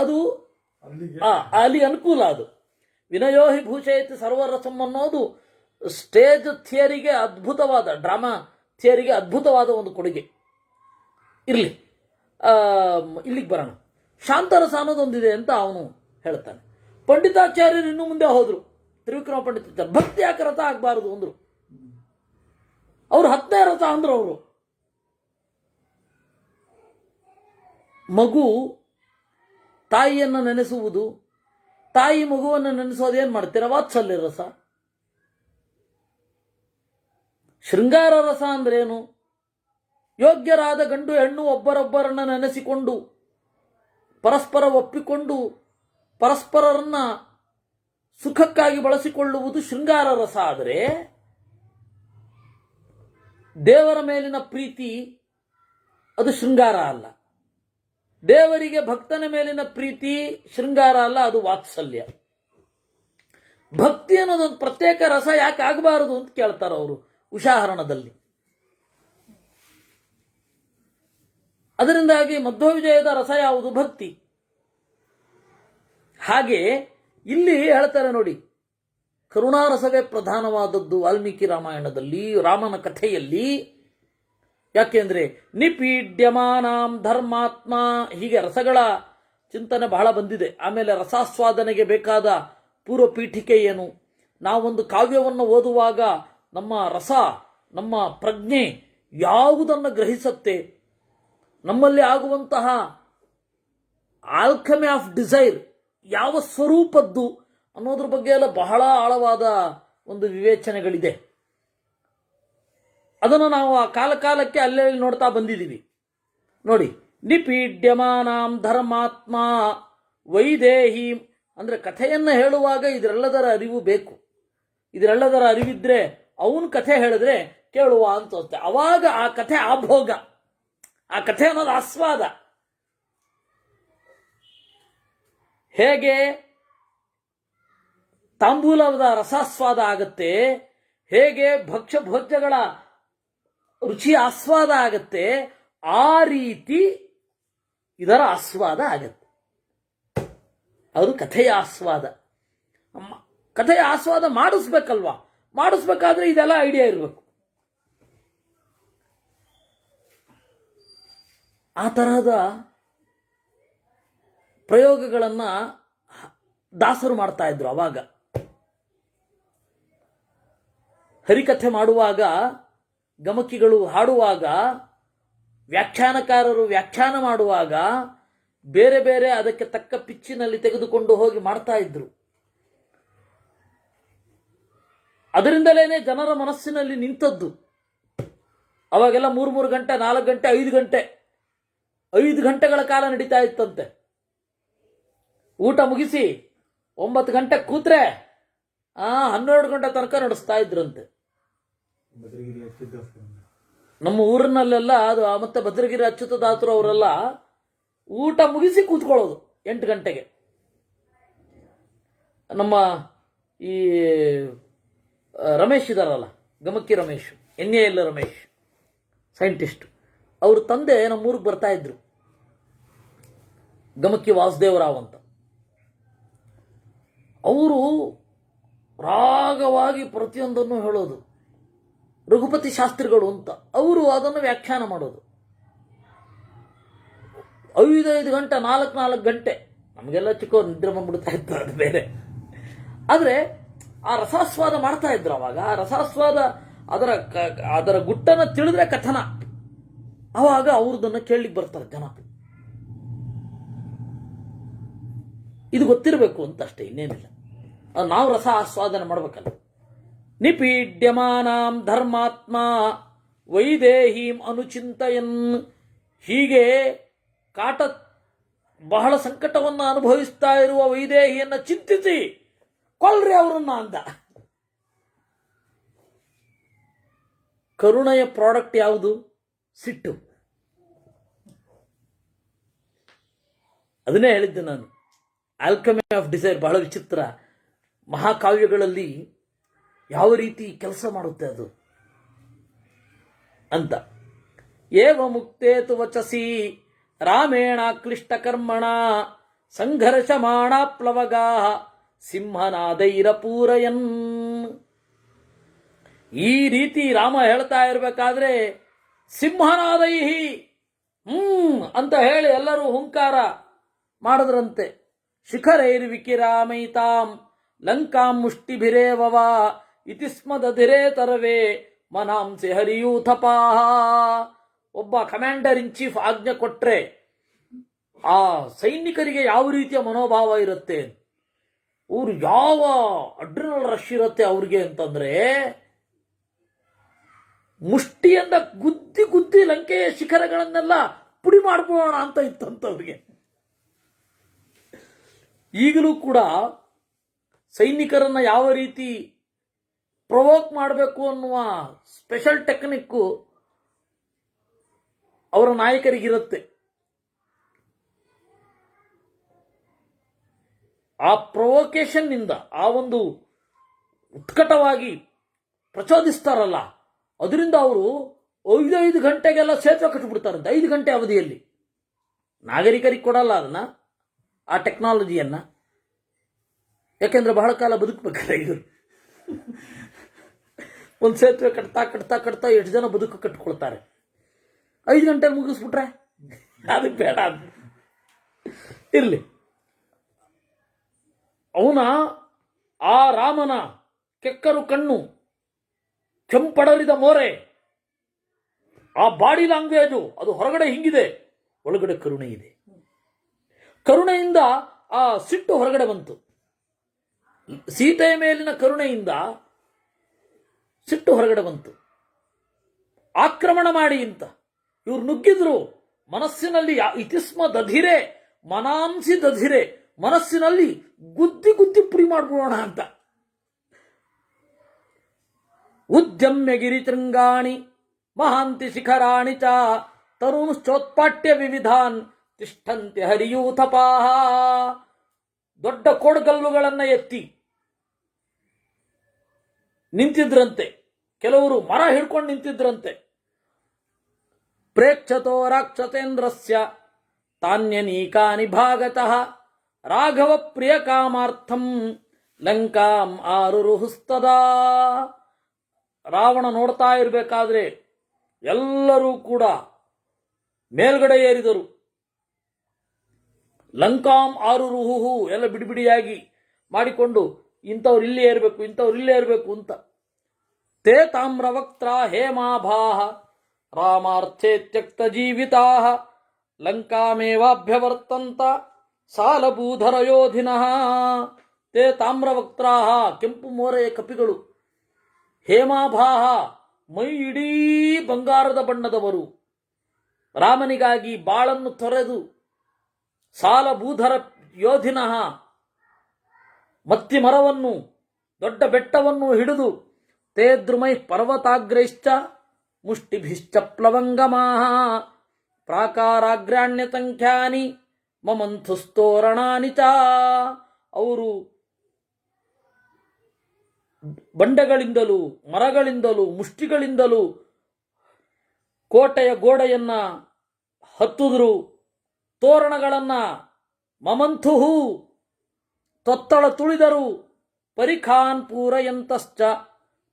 ಅದು ಅಲ್ಲಿ ಅನುಕೂಲ. ಅದು ವಿನಯೋ ಹಿ ಭೂಷಯತಿ ಸರ್ವರಸಂ ಅನ್ನೋದು ಸ್ಟೇಜ್ ಥಿಯರಿಗೆ ಅದ್ಭುತವಾದ, ಡ್ರಾಮಾ ಥಿಯರಿಗೆ ಅದ್ಭುತವಾದ ಒಂದು ಕೊಡುಗೆ. ಇರಲಿ, ಇಲ್ಲಿಗೆ ಬರೋಣ. ಶಾಂತರಸ ಅನ್ನೋದೊಂದಿದೆ ಅಂತ ಅವನು ಹೇಳ್ತಾನೆ. ಪಂಡಿತಾಚಾರ್ಯರು ಇನ್ನು ಮುಂದೆ ಹೋದ್ರು. ತ್ರಿವಿಕ್ರಮ ಪಂಡಿತಾಚಾರ್ಯ ಭಕ್ತಿ ಯಾಕೆ ರಥ ಆಗಬಾರದು ಅಂದ್ರು. ಅವ್ರು 10ನೇ ರಥ ಅಂದ್ರು. ಅವರು ಮಗು ತಾಯಿಯನ್ನು ನೆನೆಸುವುದು, ತಾಯಿ ಮಗುವನ್ನು ನೆನೆಸೋದೇನ್ ಮಾಡ್ತೀರ? ವಾತ್ಸಲ್ಯ ರಸ. ಶೃಂಗಾರ ರಸ ಅಂದ್ರೇನು? ಯೋಗ್ಯರಾದ ಗಂಡು ಹೆಣ್ಣು ಒಬ್ಬರೊಬ್ಬರನ್ನ ನೆನೆಸಿಕೊಂಡು ಪರಸ್ಪರ ಒಪ್ಪಿಕೊಂಡು ಪರಸ್ಪರರನ್ನ ಸುಖಕ್ಕಾಗಿ ಬಳಸಿಕೊಳ್ಳುವುದು ಶೃಂಗಾರ ರಸ. ಆದರೆ ದೇವರ ಮೇಲಿನ ಪ್ರೀತಿ ಅದು ಶೃಂಗಾರ ಅಲ್ಲ. ದೇವರಿಗೆ ಭಕ್ತನ ಮೇಲಿನ ಪ್ರೀತಿ ಶೃಂಗಾರ ಅಲ್ಲ, ಅದು ವಾತ್ಸಲ್ಯ. ಭಕ್ತಿ ಅನ್ನೋದೊಂದು ಪ್ರತ್ಯೇಕ ರಸ ಯಾಕೆ ಆಗಬಾರದು ಅಂತ ಕೇಳ್ತಾರ ಅವರು ಉಷಾಹರಣದಲ್ಲಿ. ಅದರಿಂದಾಗಿ ಮಧ್ವವಿಜಯದ ರಸ ಯಾವುದು? ಭಕ್ತಿ. ಹಾಗೆ ಇಲ್ಲಿ ಹೇಳ್ತಾರೆ ನೋಡಿ, ಕರುಣಾರಸವೇ ಪ್ರಧಾನವಾದದ್ದು ವಾಲ್ಮೀಕಿ ರಾಮಾಯಣದಲ್ಲಿ, ರಾಮನ ಕಥೆಯಲ್ಲಿ. ಯಾಕೆಂದ್ರೆ ನಿಪೀಡ್ಯಮಾನಾಂ ಧರ್ಮಾತ್ಮ, ಹೀಗೆ ರಸಗಳ ಚಿಂತನೆ ಬಹಳ ಬಂದಿದೆ. ಆಮೇಲೆ ರಸಾಸ್ವಾದನೆಗೆ ಬೇಕಾದ ಪೂರ್ವ ಪೀಠಿಕೆ ಏನು? ನಾವೊಂದು ಕಾವ್ಯವನ್ನು ಓದುವಾಗ ನಮ್ಮ ರಸ, ನಮ್ಮ ಪ್ರಜ್ಞೆ ಯಾವುದನ್ನು ಗ್ರಹಿಸುತ್ತೆ, ನಮ್ಮಲ್ಲಿ ಆಗುವಂತಹ ಆಲ್ಕಮಿ ಆಫ್ ಡಿಸೈರ್ ಯಾವ ಸ್ವರೂಪದ್ದು ಅನ್ನೋದ್ರ ಬಗ್ಗೆ ಎಲ್ಲ ಬಹಳ ಆಳವಾದ ಒಂದು ವಿವೇಚನೆಗಳಿದೆ. ಅದನ್ನು ನಾವು ಆ ಕಾಲಕ್ಕೆ ಅಲ್ಲೇ ನೋಡ್ತಾ ಬಂದಿದ್ದೀವಿ ನೋಡಿ. ನಿಪೀಡ್ಯಮಾನಾಂ ಧರ್ಮಾತ್ಮ ವೈದೇಹಿ ಅಂದ್ರೆ ಕಥೆಯನ್ನು ಹೇಳುವಾಗ ಇದರೆಲ್ಲದರ ಅರಿವು ಬೇಕು. ಇದರೆಲ್ಲದರ ಅರಿವಿದ್ರೆ ಅವನ ಕಥೆ ಹೇಳಿದ್ರೆ ಕೇಳುವ ಅಂತ ಅವಾಗ ಆ ಕಥೆ ಆಭೋಗ, ಆ ಕಥೆ ಅನ್ನೋದು ಆಸ್ವಾದ. ಹೇಗೆ ತಾಂಬೂಲದ ರಸಾಸ್ವಾದ ಆಗತ್ತೆ, ಹೇಗೆ ಭಕ್ಷ್ಯ ಭೋಜ್ಯಗಳ ರುಚಿ ಆಸ್ವಾದ ಆಗತ್ತೆ, ಆ ರೀತಿ ಇದರ ಆಸ್ವಾದ ಆಗತ್ತೆ. ಅದು ಕಥೆಯ ಆಸ್ವಾದ. ಕಥೆಯ ಆಸ್ವಾದ ಮಾಡಿಸ್ಬೇಕಲ್ವಾ? ಮಾಡಿಸ್ಬೇಕಾದ್ರೆ ಇದೆಲ್ಲ ಐಡಿಯಾ ಇರಬೇಕು. ಆ ತರಹದ ಪ್ರಯೋಗಗಳನ್ನ ದಾಸರು ಮಾಡ್ತಾ ಇದ್ರು ಅವಾಗ. ಹರಿಕಥೆ ಮಾಡುವಾಗ, ಗಮಕಿಗಳು ಹಾಡುವಾಗ, ವ್ಯಾಖ್ಯಾನಕಾರರು ವ್ಯಾಖ್ಯಾನ ಮಾಡುವಾಗ ಬೇರೆ ಬೇರೆ ಅದಕ್ಕೆ ತಕ್ಕ ಪಿಚ್ಚಿನಲ್ಲಿ ತೆಗೆದುಕೊಂಡು ಹೋಗಿ ಮಾಡ್ತಾ ಇದ್ರು. ಅದರಿಂದಲೇ ಜನರ ಮನಸ್ಸಿನಲ್ಲಿ ನಿಂತದ್ದು. ಅವಾಗೆಲ್ಲ 3 ಗಂಟೆ, 4 ಗಂಟೆ, 5 ಗಂಟೆಗಳ ಕಾಲ ನಡೀತಾ ಇತ್ತಂತೆ. ಊಟ ಮುಗಿಸಿ 9 ಗಂಟೆ ಕೂತ್ರೆ 12 ಗಂಟೆ ತನಕ ನಡೆಸ್ತಾ ಇದ್ರಂತೆ. ನಮ್ಮ ಊರಿನಲ್ಲೆಲ್ಲ ಅದು ಮತ್ತೆ ಭದ್ರಗಿರಿ ಅಚ್ಯುತದಾಸರು ಅವರೆಲ್ಲ ಊಟ ಮುಗಿಸಿ ಕೂತ್ಕೊಳ್ಳೋದು 8 ಗಂಟೆಗೆ. ನಮ್ಮ ಈ ರಮೇಶ್ ಇದಾರಲ್ಲ, ಗಮಕಿ ರಮೇಶ್, NAL ರಮೇಶ್, ಸೈಂಟಿಸ್ಟ್, ಅವ್ರ ತಂದೆ ನಮ್ಮೂರಿಗೆ ಬರ್ತಾ ಇದ್ರು, ಗಮಕಿ ವಾಸುದೇವರಾವ್ ಅಂತ. ಅವರು ರಾಗವಾಗಿ ಪ್ರತಿಯೊಂದನ್ನು ಹೇಳೋದು. ರಘುಪತಿ ಶಾಸ್ತ್ರಿಗಳು ಅಂತ, ಅವರು ಅದನ್ನು ವ್ಯಾಖ್ಯಾನ ಮಾಡೋದು. 5 ಗಂಟೆ, 4 ಗಂಟೆ. ನಮಗೆಲ್ಲ ಚಿಕ್ಕ ನಿದ್ರೆ ಬಂದ್ಬಿಡ್ತಾ ಇತ್ತು, ಅದು ಬೇರೆ. ಆದರೆ ಆ ರಸಾಸ್ವಾದ ಮಾಡ್ತಾ ಇದ್ರು ಅವಾಗ. ಆ ರಸಾಸ್ವಾದ, ಅದರ ಗುಟ್ಟನ್ನು ತಿಳಿದ್ರೆ ಕಥನ, ಅವಾಗ ಅವ್ರದನ್ನು ಕೇಳಲಿಕ್ಕೆ ಬರ್ತಾರೆ ಜನ. ಇದು ಗೊತ್ತಿರಬೇಕು ಅಂತ ಅಷ್ಟೇ, ಇನ್ನೇನಿಲ್ಲ. ನಾವು ರಸ ಆಸ್ವಾದನೆ ಮಾಡ್ಬೇಕಲ್ಲ. ನಿಪೀಡ್ಯಮಾನಾಂ ಧರ್ಮಾತ್ಮ ವೈದೇಹೀಂ ಅನುಚಿಂತಯನ್. ಹೀಗೆ ಬಹಳ ಸಂಕಟವನ್ನು ಅನುಭವಿಸ್ತಾ ಇರುವ ವೈದೇಹಿಯನ್ನು ಚಿಂತಿಸಿ ಕೊಲ್ರಿ ಅವರನ್ನ ಅಂದ. ಕರುಣೆಯ ಪ್ರಾಡಕ್ಟ್ ಯಾವುದು? ಸಿಟ್ಟು. ಅದನ್ನೇ ಹೇಳಿದ್ದೆ ನಾನು. ಆಲ್ಕಮಿ ಆಫ್ ಡಿಸೈರ್ ಬಹಳ ವಿಚಿತ್ರ. ಮಹಾಕಾವ್ಯಗಳಲ್ಲಿ ಯಾವ ರೀತಿ ಕೆಲಸ ಮಾಡುತ್ತೆ ಅದು ಅಂತ. ಏವ ಮುಕ್ತೇತು ವಚಸಿ ರಾಮೇಣ ಕ್ಲಿಷ್ಟ ಕರ್ಮಣ ಸಂಘರ್ಷಮಾಣ ಪ್ಲವಗಾ ಸಿಂಹನಾದೈರ ಪೂರಯನ್. ಈ ರೀತಿ ರಾಮ ಹೇಳ್ತಾ ಇರಬೇಕಾದ್ರೆ ಸಿಂಹನಾದೈಹಿ ಅಂತ ಹೇಳಿ ಎಲ್ಲರೂ ಹುಂಕಾರ ಮಾಡಿದ್ರಂತೆ. ಶಿಖರೈರ್ವಿಕಿರಾಮೈತಾಂ ಲಂಕಾಂ ಮುಷ್ಟಿಭಿರೇವವ ಇತಿ ಸ್ಮದಧಿರೇ ತರವೇ ಮನಾಂಸಿ ಹರಿಯೂಥಪಾಹ. ಒಬ್ಬ ಕಮಾಂಡರ್ ಇನ್ ಚೀಫ್ ಆಜ್ಞೆ ಕೊಟ್ರೆ ಆ ಸೈನಿಕರಿಗೆ ಯಾವ ರೀತಿಯ ಮನೋಭಾವ ಇರುತ್ತೆ, ಅವ್ರು ಯಾವ ಅಡ್ರಿನಲ್ ರಶ್ ಇರುತ್ತೆ ಅವ್ರಿಗೆ ಅಂತಂದ್ರೆ, ಮುಷ್ಟಿಯಿಂದ ಗುದ್ದಿ ಗುದ್ದಿ ಲಂಕೆಯ ಶಿಖರಗಳನ್ನೆಲ್ಲ ಪುಡಿ ಮಾಡ್ಬೋಣ ಅಂತ ಇತ್ತಂತ ಅವ್ರಿಗೆ. ಈಗಲೂ ಕೂಡ ಸೈನಿಕರನ್ನ ಯಾವ ರೀತಿ ಪ್ರೊವೋಕ್ ಮಾಡಬೇಕು ಅನ್ನುವ ಸ್ಪೆಷಲ್ ಟೆಕ್ನಿಕ್ಕು ಅವರ ನಾಯಕರಿಗಿರುತ್ತೆ. ಆ ಪ್ರೊವೋಕೇಶನ್ ನಿಂದ, ಆ ಒಂದು ಉತ್ಕಟವಾಗಿ ಪ್ರಚೋದಿಸ್ತಾರಲ್ಲ, ಅದರಿಂದ ಅವರು 5 ಗಂಟೆಗೆಲ್ಲ ಸೇತುವೆ ಕಟ್ಟಿಬಿಡ್ತಾರಂತೆ. 5 ಗಂಟೆ ಅವಧಿಯಲ್ಲಿ. ನಾಗರಿಕರಿಗೆ ಕೊಡಲ್ಲ ಅದನ್ನ, ಆ ಟೆಕ್ನಾಲಜಿಯನ್ನ. ಯಾಕೆಂದ್ರೆ ಬಹಳ ಕಾಲ ಬದುಕಬೇಕಲ್ಲ ಇವರು. ಒಂದು ಸೇತುವೆ ಕಟ್ತಾ ಕಟ್ತಾ ಕಟ್ತಾ ಎಷ್ಟು ಜನ ಬದುಕು ಕಟ್ಕೊಳ್ತಾರೆ. 5 ಗಂಟೆಗೆ ಮುಗಿಸ್ಬಿಟ್ರೆ ಅದು ಬೇಡ ಅಂತ ಇರ್ಲಿ. ಅವನ ಆ ರಾಮನ ಕೆಕ್ಕರು ಕಣ್ಣು, ಕೆಂಪಡರಿದ ಮೋರೆ, ಆ ಬಾಡಿ ಲ್ಯಾಂಗ್ವೇಜು ಅದು ಹೊರಗಡೆ ಹಿಂಗಿದೆ, ಒಳಗಡೆ ಕರುಣೆ ಇದೆ. ಕರುಣೆಯಿಂದ ಆ ಸಿಟ್ಟು ಹೊರಗಡೆ ಬಂತು. ಸೀತೆಯ ಮೇಲಿನ ಕರುಣೆಯಿಂದ ಸಿಟ್ಟು ಹೊರಗಡೆ ಬಂತು. ಆಕ್ರಮಣ ಮಾಡಿ ಅಂತ ಇವ್ರು ನುಗ್ಗಿದ್ರು. ಮನಸ್ಸಿನಲ್ಲಿ ಇತಿಸ್ಮ ದಧಿರೆ ಮನಾಂಸಿ ದಧಿರೆ, ಮನಸ್ಸಿನಲ್ಲಿ ಗುದ್ದಿ ಗುದ್ದಿ ಪುಡಿ ಮಾಡ್ಬಿಡೋಣ ಅಂತ. ಉದ್ಯಮ್ಯ ಗಿರಿತೃಂಗಾಣಿ ಮಹಾಂತಿ ಶಿಖರಾಣಿ ಚ ತರುಶ್ಚೋತ್ಪಾಟ್ಯ ವಿವಿಧಾನ್ ತಿಷ್ಠಂತೆ ಹರಿಯೂಥಪಾಹ. ದೊಡ್ಡ ಕೋಡ್ಗಲ್ಲುಗಳನ್ನ ಎತ್ತಿ ನಿಂತಿದ್ರಂತೆ. ಕೆಲವರು ಮರ ಹಿಡ್ಕೊಂಡು ನಿಂತಿದ್ರಂತೆ. ಪ್ರೇಕ್ಷತೋ ರಾಕ್ಷತೇಂದ್ರಸ್ಯ ತಾನ್ಯನೀಕಾನಿ ಭಾಗತಃ ರಾಘವ ಪ್ರಿಯ ಕಾಮಾರ್ಥಂ ಲಂಕಾಂ ಆರುರುಹುಸ್ತದಾ. ರಾವಣ ನೋಡ್ತಾ ಇರಬೇಕಾದ್ರೆ ಎಲ್ಲರೂ ಕೂಡ ಮೇಲ್ಗಡೆ ಏರಿದರು. ಲಂಕಾಂ ಆರುರುಹು ಎಲ್ಲ ಬಿಡಿಬಿಡಿಯಾಗಿ ಮಾಡಿಕೊಂಡು ಇಂಥವ್ರು ಇಲ್ಲೇ ಇರಬೇಕು, ಇಂಥವ್ರು ಇಲ್ಲೇ ಇರಬೇಕು ಅಂತ. ತೇ ತಾಮ್ರವಕ್ತ್ರ ಹೇಮಾಭಾಃ ರಾಮಾರ್ಥೇ ತ್ಯಕ್ತ ಜೀವಿತಾಃ ಲಂಕಾಮೇವಾಭ್ಯವರ್ತಂತ ಸಾಲಭೂಧರ ಯೋಧಿನಃ. ತೇ ತಾಮ್ರವಕ್ತ್ರಾಃ, ಕೆಂಪು ಮೋರೆಯ ಕಪಿಗಳು, ಹೇಮಾಭಾಃ, ಮೈ ಇಡೀ ಬಂಗಾರದ ಬಣ್ಣದವರು, ರಾಮನಿಗಾಗಿ ಬಾಳನ್ನು ತೊರೆದು, ಸಾಲಭೂಧರ ಯೋಧಿನಃ, ಮತ್ತಿ ಮರವನ್ನು ದೊಡ್ಡ ಬೆಟ್ಟವನ್ನು ಹಿಡಿದು, ತೇ ದ್ರುಮೈ ಪರ್ವತಾಗ್ರೈಶ್ಚ ಮುಷ್ಟಿಭಿಶ್ಚ ಪ್ಲವಂಗಮಾಃ ಪ್ರಾಕಾರಾಗ್ರಾಣ್ಯ ಸಂಖ್ಯಾನಿ ಮಮಂಥುಸ್ತೋರಣಾನಿ ಚ. ಅವರು ಬಂಡೆಗಳಿಂದಲೂ ಮರಗಳಿಂದಲೂ ಮುಷ್ಟಿಗಳಿಂದಲೂ ಕೋಟೆಯ ಗೋಡೆಯನ್ನ ಹತ್ತಿದ್ರು, ತೋರಣಗಳನ್ನು ಮಮಂಥುಹು ತೊತ್ತಳ ತುಳಿದರು, ಪರಿಖಾನ್ ಪೂರಯಂತಶ್ಚ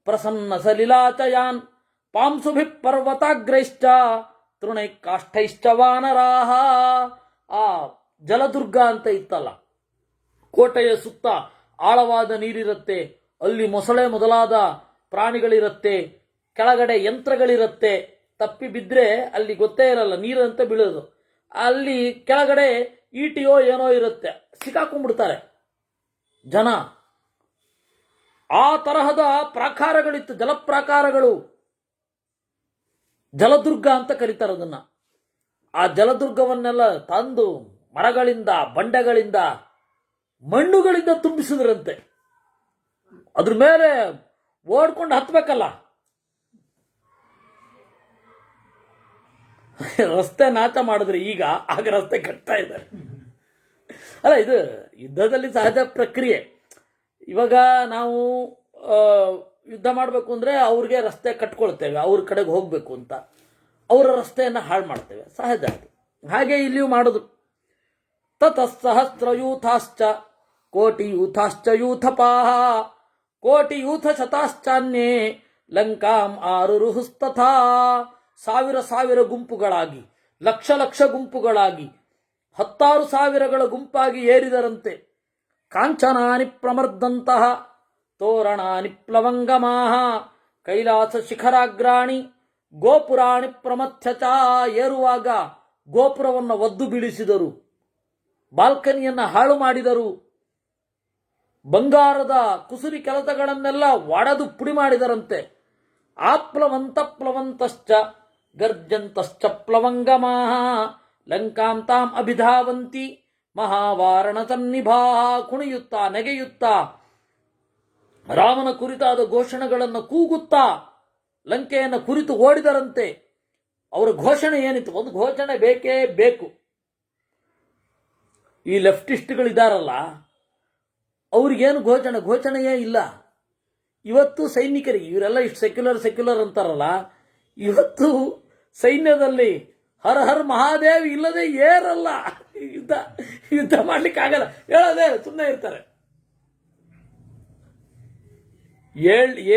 ಪ್ರಸನ್ನ ಸಲಿಲಾಚಯಾನ್ ಪಾಂಸುಭಿ ಪರ್ವತಾಗ್ರೈಶ್ಚ ತೃಣೈ ಕಾಷ್ಠೈಶ್ಚ ವಾನರಾಹ. ಆ ಜಲದುರ್ಗ ಅಂತ ಇತ್ತಲ್ಲ, ಕೋಟೆಯ ಸುತ್ತ ಆಳವಾದ ನೀರಿರುತ್ತೆ, ಅಲ್ಲಿ ಮೊಸಳೆ ಮೊದಲಾದ ಪ್ರಾಣಿಗಳಿರುತ್ತೆ, ಕೆಳಗಡೆ ಯಂತ್ರಗಳಿರುತ್ತೆ, ತಪ್ಪಿ ಬಿದ್ದರೆ ಅಲ್ಲಿ ಗೊತ್ತೇ ಇರಲ್ಲ, ನೀರಂತ ಬೀಳೋದು, ಅಲ್ಲಿ ಕೆಳಗಡೆ ಈಟಿಯೋ ಏನೋ ಇರುತ್ತೆ, ಸಿಕ್ಕಾಕೊಂಡ್ಬಿಡ್ತಾರೆ ಜನ. ಆ ತರಹದ ಪ್ರಾಕಾರಗಳಿತ್ತು, ಜಲಪ್ರಾಕಾರಗಳು, ಜಲದುರ್ಗ ಅಂತ ಕರೀತಾರೆ ಅದನ್ನ. ಆ ಜಲದುರ್ಗವನ್ನೆಲ್ಲ ತಂದು ಮರಗಳಿಂದ, ಬಂಡೆಗಳಿಂದ, ಮಣ್ಣುಗಳಿಂದ ತುಂಬಿಸಿದ್ರಂತೆ. ಅದ್ರ ಮೇಲೆ ಓಡ್ಕೊಂಡು ಹತ್ಬೇಕಲ್ಲ, ರಸ್ತೆ ನಾಶ ಮಾಡಿದ್ರೆ ಈಗ, ಆಗ ರಸ್ತೆ ಕಟ್ತಾ ಇದ್ದಾರೆ. ಅಲ್ಲ, ಇದು ಯುದ್ಧದಲ್ಲಿ ಸಹಜ ಪ್ರಕ್ರಿಯೆ. ಇವಾಗ ನಾವು ಯುದ್ಧ ಮಾಡಬೇಕು ಅಂದರೆ ಅವ್ರಿಗೆ ರಸ್ತೆ ಕಟ್ಕೊಳ್ತೇವೆ, ಅವ್ರ ಕಡೆಗೆ ಹೋಗಬೇಕು ಅಂತ, ಅವರ ರಸ್ತೆಯನ್ನು ಹಾಳು ಮಾಡ್ತೇವೆ, ಸಹಜ ಅದು. ಹಾಗೆ ಇಲ್ಲಿಯೂ ಮಾಡೋದು. ತತಃಸಹಸ್ರಯೂಥಾಶ್ಚ ಕೋಟಿಯೂಥಾಶ್ಚ ಯೂಥಪಾಃ ಕೋಟಿಯೂಥ ಶತಾಶ್ಚಾನ್ಯೇ ಲಂಕಾಂ ಆರುರುಹುಸ್ತಥಾ. ಸಾವಿರ ಸಾವಿರ ಗುಂಪುಗಳಾಗಿ, ಲಕ್ಷ ಲಕ್ಷ ಗುಂಪುಗಳಾಗಿ, 10,000 ಗುಂಪಾಗಿ ಏರಿದರಂತೆ. ಕಾಂಚನಾನಿ ಪ್ರಮರ್ದಂತಹ ತೋರಣಾನಿ ಪ್ಲವಂಗಮಾಹ ಕೈಲಾಸ ಶಿಖರಾಗ್ರಾಣಿ ಗೋಪುರಾಣಿ ಪ್ರಮಥ್ಯಚ. ಏರುವಾಗ ಗೋಪುರವನ್ನು ಒದ್ದು ಬೀಳಿಸಿದರು, ಬಾಲ್ಕನಿಯನ್ನು ಹಾಳು ಮಾಡಿದರು, ಬಂಗಾರದ ಕುಸುರಿ ಕೆಲಸಗಳನ್ನೆಲ್ಲ ಒಡೆದು ಪುಡಿ ಮಾಡಿದರಂತೆ. ಆಪ್ಲವಂತ ಪ್ಲವಂತಶ್ಚ ಗರ್ಜಂತಶ್ಚ ಪ್ಲವಂಗಮಾಹ ಲಂಕಾಂ ತಾಂ ಅಭಿಧಾವಂತಿ ಮಹಾವಾರಣ ಸನ್ನಿಭಾ. ಕುಣಿಯುತ್ತಾ ನೆಗೆಯುತ್ತಾ ರಾಮನ ಕುರಿತಾದ ಘೋಷಣೆಗಳನ್ನು ಕೂಗುತ್ತಾ ಲಂಕೆಯನ್ನು ಕುರಿತು ಓಡಿದರಂತೆ. ಅವರ ಘೋಷಣೆ ಏನಿತ್ತು? ಒಂದು ಘೋಷಣೆ ಬೇಕೇ ಬೇಕು. ಈ ಲೆಫ್ಟಿಸ್ಟ್ಗಳಿದ್ದಾರಲ್ಲ, ಅವ್ರಿಗೇನು ಘೋಷಣೆಯೇ ಇಲ್ಲ. ಇವತ್ತು ಸೈನಿಕರಿಗೆ, ಇವರೆಲ್ಲ ಇಷ್ಟು ಸೆಕ್ಯುಲರ್ ಅಂತಾರಲ್ಲ, ಇವತ್ತು ಸೈನ್ಯದಲ್ಲಿ ಹರ ಹರ್ ಮಹಾದೇವ್ ಇಲ್ಲದೆ ಏರಲ್ಲ. ಯುದ್ಧ ಮಾಡ್ಲಿಕ್ಕಾಗಲ್ಲ, ಹೇಳೋದೇ ಸುಮ್ಮನೆ ಇರ್ತಾರೆ.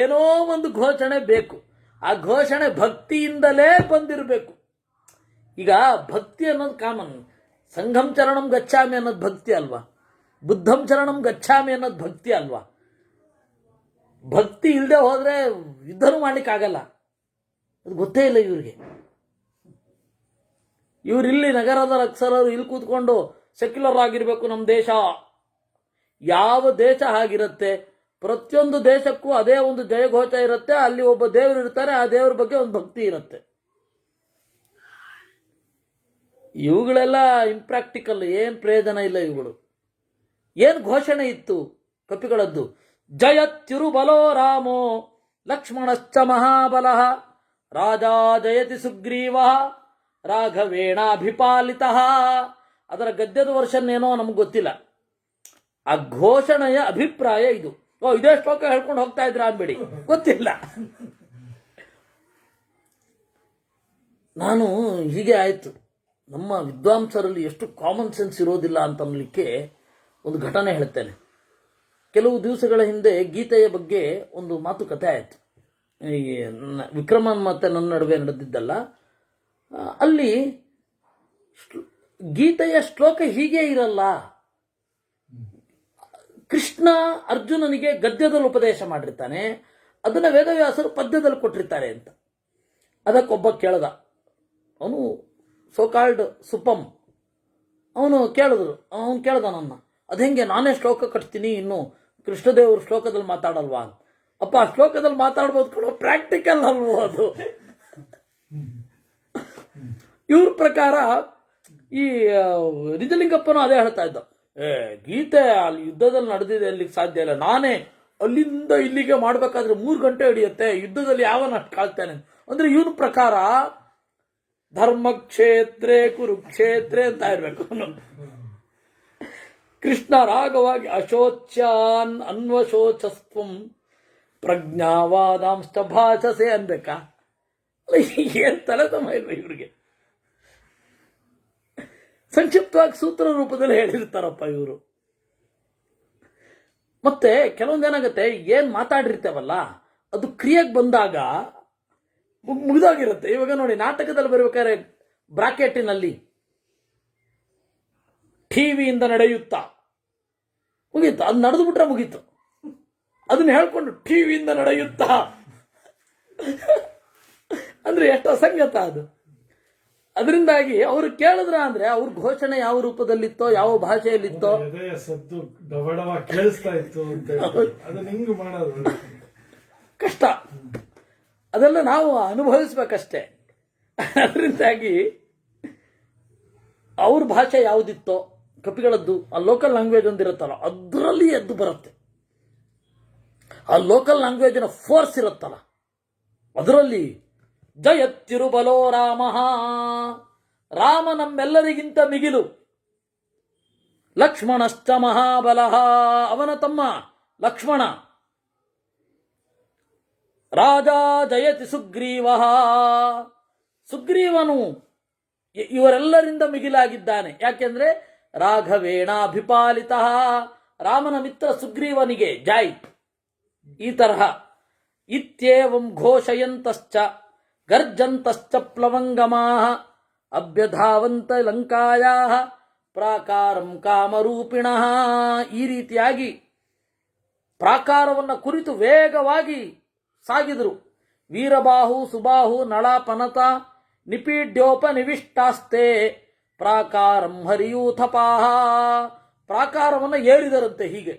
ಏನೋ ಒಂದು ಘೋಷಣೆ ಬೇಕು. ಆ ಘೋಷಣೆ ಭಕ್ತಿಯಿಂದಲೇ ಬಂದಿರಬೇಕು. ಈಗ ಭಕ್ತಿ ಅನ್ನೋದು ಕಾಮನ್. ಸಂಘಂ ಚರಣಂ ಗಚ್ಚಾಮಿ ಅನ್ನೋದು ಭಕ್ತಿ ಅಲ್ವಾ? ಬುದ್ಧಂ ಚರಣಂ ಗಚ್ಚಾಮಿ ಅನ್ನೋದು ಭಕ್ತಿ ಅಲ್ವಾ? ಭಕ್ತಿ ಇಲ್ಲದೆ ಹೋದ್ರೆ ಯುದ್ಧನೂ ಮಾಡ್ಲಿಕ್ಕಾಗಲ್ಲ. ಅದು ಗೊತ್ತೇ ಇಲ್ಲ ಇವ್ರಿಗೆ. ಇವರಿಲ್ಲಿ ನಗರದ ಅಕ್ಷರರು ಇಲ್ಲಿ ಕೂತ್ಕೊಂಡು ಸೆಕ್ಯುಲರ್ ಆಗಿರಬೇಕು ನಮ್ಮ ದೇಶ. ಯಾವ ದೇಶ ಆಗಿರುತ್ತೆ? ಪ್ರತಿಯೊಂದು ದೇಶಕ್ಕೂ ಅದೇ ಒಂದು ಜಯಘೋಷ ಇರುತ್ತೆ, ಅಲ್ಲಿ ಒಬ್ಬ ದೇವರು ಇರ್ತಾರೆ, ಆ ದೇವರ ಬಗ್ಗೆ ಒಂದು ಭಕ್ತಿ ಇರುತ್ತೆ. ಇವುಗಳೆಲ್ಲ ಇಂಪ್ರಾಕ್ಟಿಕಲ್, ಏನು ಪ್ರಯೋಜನ ಇಲ್ಲ ಇವುಗಳು. ಏನು ಘೋಷಣೆ ಇತ್ತು ಕಪಿಗಳದ್ದು? ಜಯತ್ಯುರುಬಲೋ ರಾಮೋ ಲಕ್ಷ್ಮಣಶ್ಚ ಮಹಾಬಲಃ ರಾಜಾ ಜಯತಿ ಸುಗ್ರೀವ ರಾಘವೇಣಾಭಿಪಾಲಿತ. ಅದರ ಗದ್ಯದ ವರ್ಷನ್ ಏನೋ ನಮ್ಗೆ ಗೊತ್ತಿಲ್ಲ. ಆ ಘೋಷಣೆಯ ಅಭಿಪ್ರಾಯ ಇದು. ಇದೇ ಶ್ಲೋಕ ಹೇಳ್ಕೊಂಡು ಹೋಗ್ತಾ ಇದ್ರ ಅನ್ಬೇಡಿ, ಗೊತ್ತಿಲ್ಲ. ನಾನು ಹೀಗೆ ಆಯ್ತು. ನಮ್ಮ ವಿದ್ವಾಂಸರಲ್ಲಿ ಎಷ್ಟು ಕಾಮನ್ ಸೆನ್ಸ್ ಇರೋದಿಲ್ಲ ಅಂತ ಅನ್ನಲಿಕ್ಕೆ ಒಂದು ಘಟನೆ ಹೇಳ್ತೇನೆ. ಕೆಲವು ದಿವಸಗಳ ಹಿಂದೆ ಗೀತೆಯ ಬಗ್ಗೆ ಒಂದು ಮಾತುಕತೆ ಆಯಿತು. ಈ ವಿಕ್ರಮನ್ ಮತ್ತೆ ನನ್ನ ನಡುವೆ ನಡೆದಿದ್ದಲ್ಲ, ಅಲ್ಲಿ ಗೀತೆಯ ಶ್ಲೋಕ ಹೀಗೆ ಇರಲ್ಲ. ಕೃಷ್ಣ ಅರ್ಜುನನಿಗೆ ಗದ್ಯದಲ್ಲಿ ಉಪದೇಶ ಮಾಡಿರ್ತಾನೆ, ಅದನ್ನು ವೇದವ್ಯಾಸರು ಪದ್ಯದಲ್ಲಿ ಕೊಟ್ಟಿರ್ತಾರೆ ಅಂತ. ಅದಕ್ಕೊಬ್ಬ ಕೇಳ್ದ, ಅವನು ಸೋಕಾಲ್ಡ್ ಸುಪಂ, ಅವನು ಕೇಳ್ದ ನನ್ನ, ಅದು ಹೆಂಗೆ ನಾನೇ ಶ್ಲೋಕ ಕಟ್ತೀನಿ, ಇನ್ನು ಕೃಷ್ಣದೇವರು ಶ್ಲೋಕದಲ್ಲಿ ಮಾತಾಡಲ್ವಾ ಅಂತ. ಅಪ್ಪ ಶ್ಲೋಕದಲ್ಲಿ ಮಾತಾಡ್ಬೋದು ಕೊಡೋ, ಪ್ರಾಕ್ಟಿಕಲ್ ಅಲ್ವೋ ಅದು. ಇವ್ರ ಪ್ರಕಾರ ಈ ನಿಜಲಿಂಗಪ್ಪನೂ ಅದೇ ಹೇಳ್ತಾ ಇದ್ದ, ಗೀತೆ ಅಲ್ಲಿ ಯುದ್ಧದಲ್ಲಿ ನಡೆದಿದೆ, ಅಲ್ಲಿಗೆ ಸಾಧ್ಯ ಇಲ್ಲ, ನಾನೇ ಅಲ್ಲಿಂದ ಇಲ್ಲಿಗೆ ಮಾಡ್ಬೇಕಾದ್ರೆ 3 ಗಂಟೆ ಹಿಡಿಯುತ್ತೆ, ಯುದ್ಧದಲ್ಲಿ ಯಾವನ ಅಷ್ಟು ಕಾಳ್ತಾನೆ ಅಂದ್ರೆ ಇವನ ಪ್ರಕಾರ ಧರ್ಮಕ್ಷೇತ್ರೇ ಕುರುಕ್ಷೇತ್ರೇ ಅಂತ ಇರ್ಬೇಕು. ಕೃಷ್ಣ ರಾಗವಾಗಿ ಅಶೋಚ್ಯಾನ್ ಅನ್ವಶೋಚಸ್ತ್ವಂ ಪ್ರಜ್ಞಾವಾದಾಂಶ ಭಾಷಸೆ ಅನ್ಬೇಕಾ? ಏನ್ ತಲೆತಮ ಇಲ್ವ ಇವ್ರಿಗೆ? ಸಂಕ್ಷಿಪ್ತವಾಗಿ ಸೂತ್ರ ರೂಪದಲ್ಲಿ ಹೇಳಿರ್ತಾರಪ್ಪ ಇವರು. ಮತ್ತೆ ಕೆಲವೊಂದು ಏನಾಗುತ್ತೆ, ಏನ್ ಮಾತಾಡಿರ್ತೇವಲ್ಲ ಅದು ಕ್ರಿಯೆಗೆ ಬಂದಾಗ ಮುಗಿದೋಗಿರುತ್ತೆ. ಇವಾಗ ನೋಡಿ, ನಾಟಕದಲ್ಲಿ ಬರಬೇಕಾದ್ರೆ ಬ್ರಾಕೆಟಿನಲ್ಲಿ ಟಿವಿಯಿಂದ ನಡೆಯುತ್ತಾ ಮುಗೀತು, ಅದು ನಡೆದು ಬಿಟ್ರೆ ಮುಗೀತು. ಅದನ್ನ ಹೇಳ್ಕೊಂಡು ಟಿವಿಯಿಂದ ನಡೆಯುತ್ತಾ ಅಂದ್ರೆ ಎಷ್ಟು ಅಸಂಗತ ಅದು. ಅದರಿಂದಾಗಿ ಅವರು ಕೇಳಿದ್ರ ಅಂದ್ರೆ ಅವ್ರ ಘೋಷಣೆ ಯಾವ ರೂಪದಲ್ಲಿತ್ತೋ, ಯಾವ ಭಾಷೆಯಲ್ಲಿತ್ತೋ, ಸದ್ದು ಕೇಳಿಸ್ತಾ ಇತ್ತು ಅಂತ ಅದನ್ನ ಹಿಂಗ್ ಮಾಡೋದು ಕಷ್ಟ. ಅದೆಲ್ಲ ನಾವು ಅನುಭವಿಸ್ಬೇಕಷ್ಟೇ. ಅದರಿಂದಾಗಿ ಅವ್ರ ಭಾಷೆ ಯಾವುದಿತ್ತೋ, ಕಪಿಗಳದ್ದು ಆ ಲೋಕಲ್ ಲ್ಯಾಂಗ್ವೇಜ್ ಒಂದಿರುತ್ತಲ್ಲ, ಅದರಲ್ಲಿ ಎದ್ದು ಬರುತ್ತೆ. ಆ ಲೋಕಲ್ ಲ್ಯಾಂಗ್ವೇಜಿನ ಫೋರ್ಸ್ ಇರುತ್ತಲ್ಲ, ಅದರಲ್ಲಿ ಜಯತ್ತಿರುಬಲೋ ರಾಮ, ರಾಮ ನಮ್ಮೆಲ್ಲರಿಗಿಂತ ಮಿಗಿಲು, ಲಕ್ಷ್ಮಣಶ್ಚ ಮಹಾಬಲಃ, ಅವನ ತಮ್ಮ ಲಕ್ಷ್ಮಣ, ರಾಜ ಜಯತಿ ಸುಗ್ರೀವ, ಸುಗ್ರೀವನು ಇವರೆಲ್ಲರಿಂದ ಮಿಗಿಲಾಗಿದ್ದಾನೆ. ಯಾಕೆಂದ್ರೆ ರಾಘವೇಣಾಭಿಪಾಲಿತ, ರಾಮನ ಮಿತ್ರ ಸುಗ್ರೀವನಿಗೆ ಜಾಯ್. ಈ ತರಹ ಇತ್ಯೇವಂ ಘೋಷಯಂತಶ್ಚ ಗರ್ಜಂತಶ್ಚ ಪ್ಲವಂಗಮಾಃ ಅಭ್ಯಧಾವಂತ ಲಂಕಾಯಾಃ ಪ್ರಾಕಾರಂ ಕಾಮರೂಪಿಣಃ. ಈ ರೀತಿಯಾಗಿ ಪ್ರಾಕಾರವನ್ನು ಕುರಿತು ವೇಗವಾಗಿ ಸಾಗಿದರು. ವೀರಬಾಹು ಸುಬಾಹು ನಳ ಪನತ ನಿಪೀಡ್ಯೋಪನಿವಿಷ್ಟಾಸ್ತೆ ಪ್ರಾಕಾರಂ ಹರಿಯೂಥಪಾಹ. ಪ್ರಾಕಾರವನ್ನು ಏರಿದರಂತೆ ಹೀಗೆ.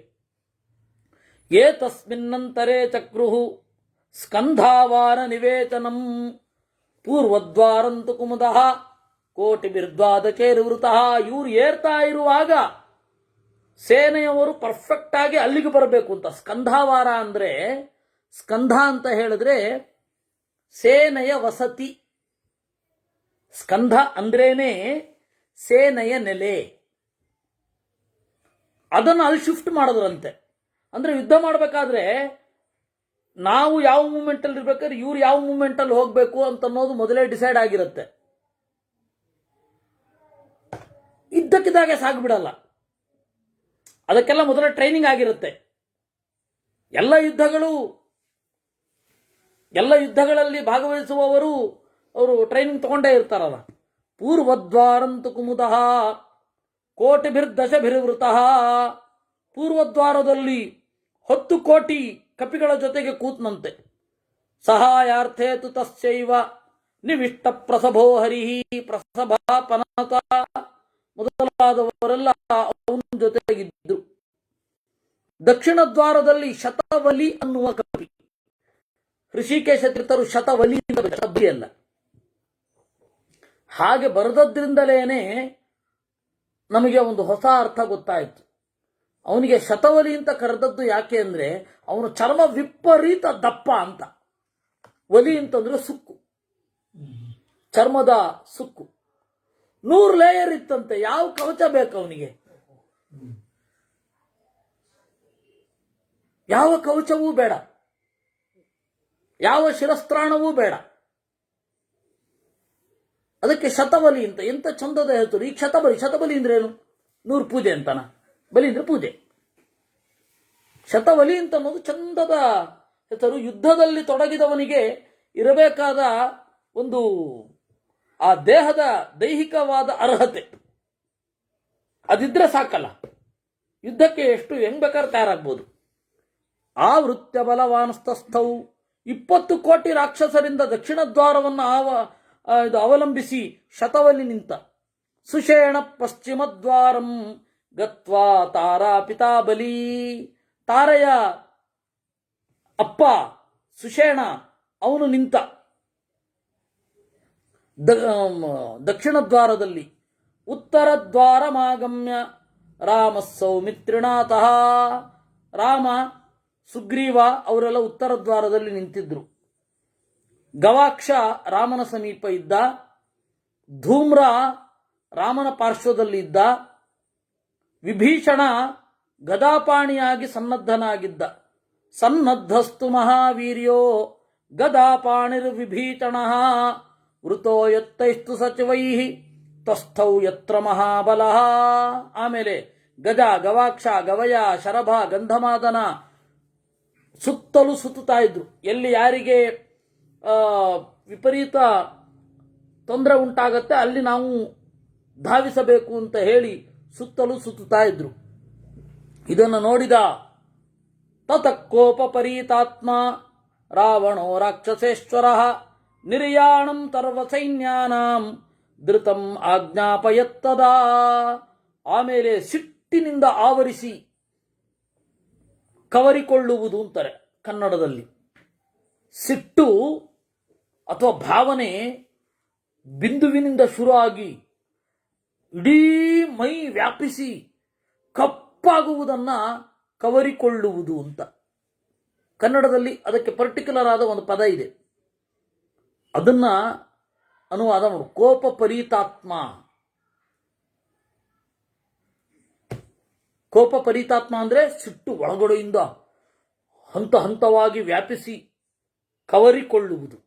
ಏತಸ್ಮಿನ್ನಂತರೇ ಚಕ್ರುಹು ಸ್ಕಂಧಾವಾರ ನಿವೇಚನಂ ಪೂರ್ವದ್ವಾರಂತು ಕುಮುದಃ ಕೋಟಿಭಿರ್ದ್ವಾದಕೇರ್ವೃತಃ. ಇವ್ರು ಏರ್ತಾ ಇರುವಾಗ ಸೇನೆಯವರು ಪರ್ಫೆಕ್ಟ್ ಆಗಿ ಅಲ್ಲಿಗೆ ಬರಬೇಕು ಅಂತ. ಸ್ಕಂಧಾವಾರ ಅಂದ್ರೆ, ಸ್ಕಂಧ ಅಂತ ಹೇಳಿದ್ರೆ ಸೇನೆಯ ವಸತಿ. ಸ್ಕಂಧ ಅಂದ್ರೇನೆ ಸೇನೆಯ ನೆಲೆ. ಅದನ್ನು ಅಲ್ಲಿ ಶಿಫ್ಟ್ ಮಾಡಿದ್ರಂತೆ. ಅಂದ್ರೆ ಯುದ್ಧ ಮಾಡಬೇಕಾದ್ರೆ ನಾವು ಯಾವ ಮೂಮೆಂಟ್ ಅಲ್ಲಿ ಇರ್ಬೇಕಾದ್ರೆ ಇವ್ರು ಯಾವ ಮೂಮೆಂಟ್ ಅಲ್ಲಿ ಹೋಗ್ಬೇಕು ಅಂತ ಅನ್ನೋದು ಮೊದಲೇ ಡಿಸೈಡ್ ಆಗಿರುತ್ತೆ. ಇದ್ದಕ್ಕಿದ್ದಾಗೆ ಸಾಗ್ಬಿಡಲ್ಲ, ಅದಕ್ಕೆಲ್ಲ ಮೊದಲೇ ಟ್ರೈನಿಂಗ್ ಆಗಿರುತ್ತೆ. ಎಲ್ಲ ಯುದ್ಧಗಳಲ್ಲಿ ಭಾಗವಹಿಸುವವರು ಅವರು ಟ್ರೈನಿಂಗ್ ತಗೊಂಡೇ ಇರ್ತಾರಲ್ಲ. ಪೂರ್ವದ್ವಾರಂತು ಕುಮುದಃ ಕೋಟಿಭಿರ್ದಶಭಿರ್ವೃತಃ. ಪೂರ್ವದ್ವಾರದಲ್ಲಿ 10 ಕೋಟಿ ಕಪಿಗಳ ಜೊತೆಗೆ ಕೂತ್ನಂತೆ. ಸಹಾಯಾರ್ಥೇತು ತಸ್ಯೈವ ನಿವಿಷ್ಟ ಪ್ರಸಭೋ ಹರಿಹಿ, ಪ್ರಸಭ ಪನತ ಮೊದಲಾದವರೆಲ್ಲ ಅವನ ಜೊತೆಗಿದ್ರು. ದಕ್ಷಿಣ ದ್ವಾರದಲ್ಲಿ ಶತವಲಿ ಅನ್ನುವ ಕಪಿ, ಋಷಿಕೇಶ ತೀರ್ಥರು ಶತವಲಿ ಅಲ್ಲ, ಹಾಗೆ ಬರೆದದ್ರಿಂದಲೇನೆ ನಮಗೆ ಒಂದು ಹೊಸ ಅರ್ಥ ಗೊತ್ತಾಯಿತು. ಅವನಿಗೆ ಶತವಲಿ ಅಂತ ಕರೆದದ್ದು ಯಾಕೆ ಅಂದ್ರೆ ಅವನು ಚರ್ಮ ವಿಪರೀತ ದಪ್ಪ ಅಂತ. ಒಲಿ ಅಂತಂದ್ರೆ ಸುಕ್ಕು, ಚರ್ಮದ ಸುಕ್ಕು. 100 ಲೇಯರ್ ಇತ್ತಂತೆ. ಯಾವ ಕವಚ ಬೇಕು ಅವನಿಗೆ? ಯಾವ ಕವಚವೂ ಬೇಡ, ಯಾವ ಶಿರಸ್ತ್ರಾಣವೂ ಬೇಡ. ಅದಕ್ಕೆ ಶತಬಲಿ ಅಂತ. ಎಂತ ಚಂದದ ಹೆಸರು ಈ ಶತಬಲಿ ಅಂದ್ರೆ ಏನು? 100 ಪೂಜೆ ಅಂತಾನ? ಬಲಿ ಅಂದ್ರೆ ಪೂಜೆ. ಶತಬಲಿ ಅಂತ ಅನ್ನೋದು ಚಂದದ ಹೆಸರು. ಯುದ್ಧದಲ್ಲಿ ತೊಡಗಿದವನಿಗೆ ಇರಬೇಕಾದ ಒಂದು ಆ ದೇಹದ ದೈಹಿಕವಾದ ಅರ್ಹತೆ ಅದಿದ್ರೆ ಸಾಕಲ್ಲ, ಯುದ್ಧಕ್ಕೆ ಎಷ್ಟು ಹೆಂಗ್ ಬೇಕಾದ್ರೆ ತಯಾರಾಗ್ಬೋದು. ಆವೃತ್ಯ ಬಲವಾನಸ್ತಸ್ಥೌ 20 ಕೋಟಿ ರಾಕ್ಷಸರಿಂದ ದಕ್ಷಿಣ ದ್ವಾರವನ್ನು ಅವಲಂಬಿಸಿ ಶತವಲ್ಲಿ ನಿಂತ. ಸುಷೇಣ ಪಶ್ಚಿಮ ದ್ವಾರಂ ಗತ್ವಾ ತಾರಾ ಪಿತಾ ಬಲಿ. ತಾರೆಯ ಅಪ್ಪ ಸುಷೇಣ ಅವನು ನಿಂತ ದಕ್ಷಿಣ ದ್ವಾರದಲ್ಲಿ. ಉತ್ತರ ದ್ವಾರಮಾಗಮ್ಯ ರಾಮ ಸೌಮಿತ್ರಿನಾಥಃ. ರಾಮ, ಸುಗ್ರೀವ ಅವರೆಲ್ಲ ಉತ್ತರ ದ್ವಾರದಲ್ಲಿ ನಿಂತಿದ್ರು. ಗವಾಕ್ಷ ರಾಮನ ಸಮೀಪ ಇದ್ದ. ಧೂಮ್ರ ರಾಮನ ಪಾರ್ಶ್ವದಲ್ಲಿ ಇದ್ದ. ವಿಭೀಷಣ ಗದಾಪಾಣಿಯಾಗಿ ಸನ್ನದ್ಧನಾಗಿದ್ದ. ಸನ್ನದ್ಧಸ್ತು ಮಹಾವೀರ್ಯೋ ಗದಾಪಾಣಿರ್ವಿಭೀಷಣ ವೃತೋ ಯತ್ತೈಸ್ತು ಸಚಿವೈ ತಸ್ಥೌ ಯತ್ರ ಮಹಾಬಲಃ. ಆಮೇಲೆ ಗಜ, ಗವಾಕ್ಷ, ಗವಯ, ಶರಭ, ಗಂಧಮಾದನ ಸುತ್ತಲೂ ಸುತ್ತುತ್ತಾ ಇದ್ರು. ಎಲ್ಲಿ ಯಾರಿಗೆ ವಿಪರೀತ ತೊಂದರೆ ಉಂಟಾಗತ್ತೆ ಅಲ್ಲಿ ನಾವು ಧಾವಿಸಬೇಕು ಅಂತ ಹೇಳಿ ಸುತ್ತಲೂ ಸುತ್ತುತ್ತಾ ಇದ್ರು. ಇದನ್ನು ನೋಡಿದ ತತಃಕೋಪ ಪರೀತಾತ್ಮ ರಾವಣೋ ರಾಕ್ಷಸೇಶ್ವರ ನಿರ್ಯಾಣಂ ಸರ್ವಸೈನ್ಯಾನಾಂ ಧೃತಂ ಆಜ್ಞಾಪಯತ್ತದಾ. ಆಮೇಲೆ ಸಿಟ್ಟಿನಿಂದ ಆವರಿಸಿ ಕವರಿಕೊಳ್ಳುವುದು ಅಂತಾರೆ ಕನ್ನಡದಲ್ಲಿ. ಸಿಟ್ಟು ಅಥವಾ ಭಾವನೆ ಬಿಂದುವಿನಿಂದ ಶುರುವಾಗಿ ಇಡೀ ಮೈ ವ್ಯಾಪಿಸಿ ಕಪ್ಪಾಗುವುದನ್ನ ಕವರಿಕೊಳ್ಳುವುದು ಅಂತ. ಕನ್ನಡದಲ್ಲಿ ಅದಕ್ಕೆ ಪರ್ಟಿಕ್ಯುಲರ್ ಆದ ಒಂದು ಪದ ಇದೆ. ಅದನ್ನ ಅನುವಾದ ಮಾಡು. ಕೋಪ ಪರೀತಾತ್ಮ. ಕೋಪ ಪರೀತಾತ್ಮ ಅಂದ್ರೆ ಸಿಟ್ಟು ಒಳಗಡೆಯಿಂದ ಹಂತ ಹಂತವಾಗಿ ವ್ಯಾಪಿಸಿ ಕವರಿಕೊಳ್ಳುವುದು.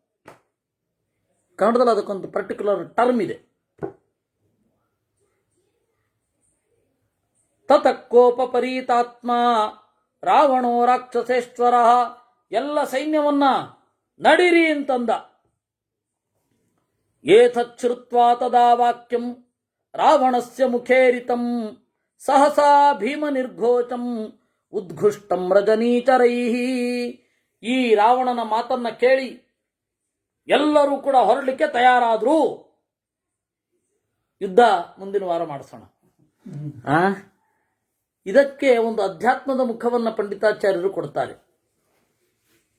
ಕನ್ನಡದಲ್ಲಿ ಅದಕ್ಕೊಂದು ಪರ್ಟಿಕ್ಯುಲರ್ ಟರ್ಮ್ ಇದೆ. ತತಃಕೋಪ ಪರೀತಾತ್ಮ ರಾವಣೋ ರಾಕ್ಷಸೇಶ್ವರ. ಎಲ್ಲ ಸೈನ್ಯವನ್ನ ನಡಿರಿ ಅಂತಂದ. ಏತಚ್ಛ್ರುತ್ವಾ ತದಾ ವಾಕ್ಯಂ ರಾವಣಸ್ಯ ಮುಖೇರಿತಂ ಸಹಸಾ ಭೀಮ ನಿರ್ಘೋಷಂ ಉದ್ಘುಷ್ಟಂ ರಜನೀಚರೈಃ. ಈ ರಾವಣನ ಮಾತನ್ನ ಕೇಳಿ ಎಲ್ಲರೂ ಕೂಡ ಹೊರಡಲಿಕ್ಕೆ ತಯಾರಾದ್ರು. ಯುದ್ಧ ಮುಂದಿನ ವಾರ ಮಾಡಿಸೋಣ. ಇದಕ್ಕೆ ಒಂದು ಅಧ್ಯಾತ್ಮದ ಮುಖವನ್ನು ಪಂಡಿತಾಚಾರ್ಯರು ಕೊಡ್ತಾರೆ.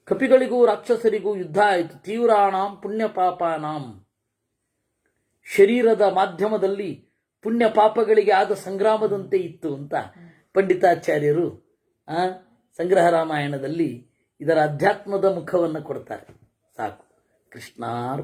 ಕಪಿಗಳಿಗೂ ರಾಕ್ಷಸರಿಗೂ ಯುದ್ಧ ಆಯಿತು. ತೀವ್ರಾಣಾಂ ಪುಣ್ಯ ಪಾಪಾನಾಂ. ಶರೀರದ ಮಾಧ್ಯಮದಲ್ಲಿ ಪುಣ್ಯ ಪಾಪಗಳಿಗೆ ಆದ ಸಂಗ್ರಾಮದಂತೆ ಇತ್ತು ಅಂತ ಪಂಡಿತಾಚಾರ್ಯರು ಸಂಗ್ರಹ ರಾಮಾಯಣದಲ್ಲಿ ಇದರ ಅಧ್ಯಾತ್ಮದ ಮುಖವನ್ನು ಕೊಡ್ತಾರೆ. ಸಾಕು. ಕೃಷ್ಣಾರ್ಪಣ.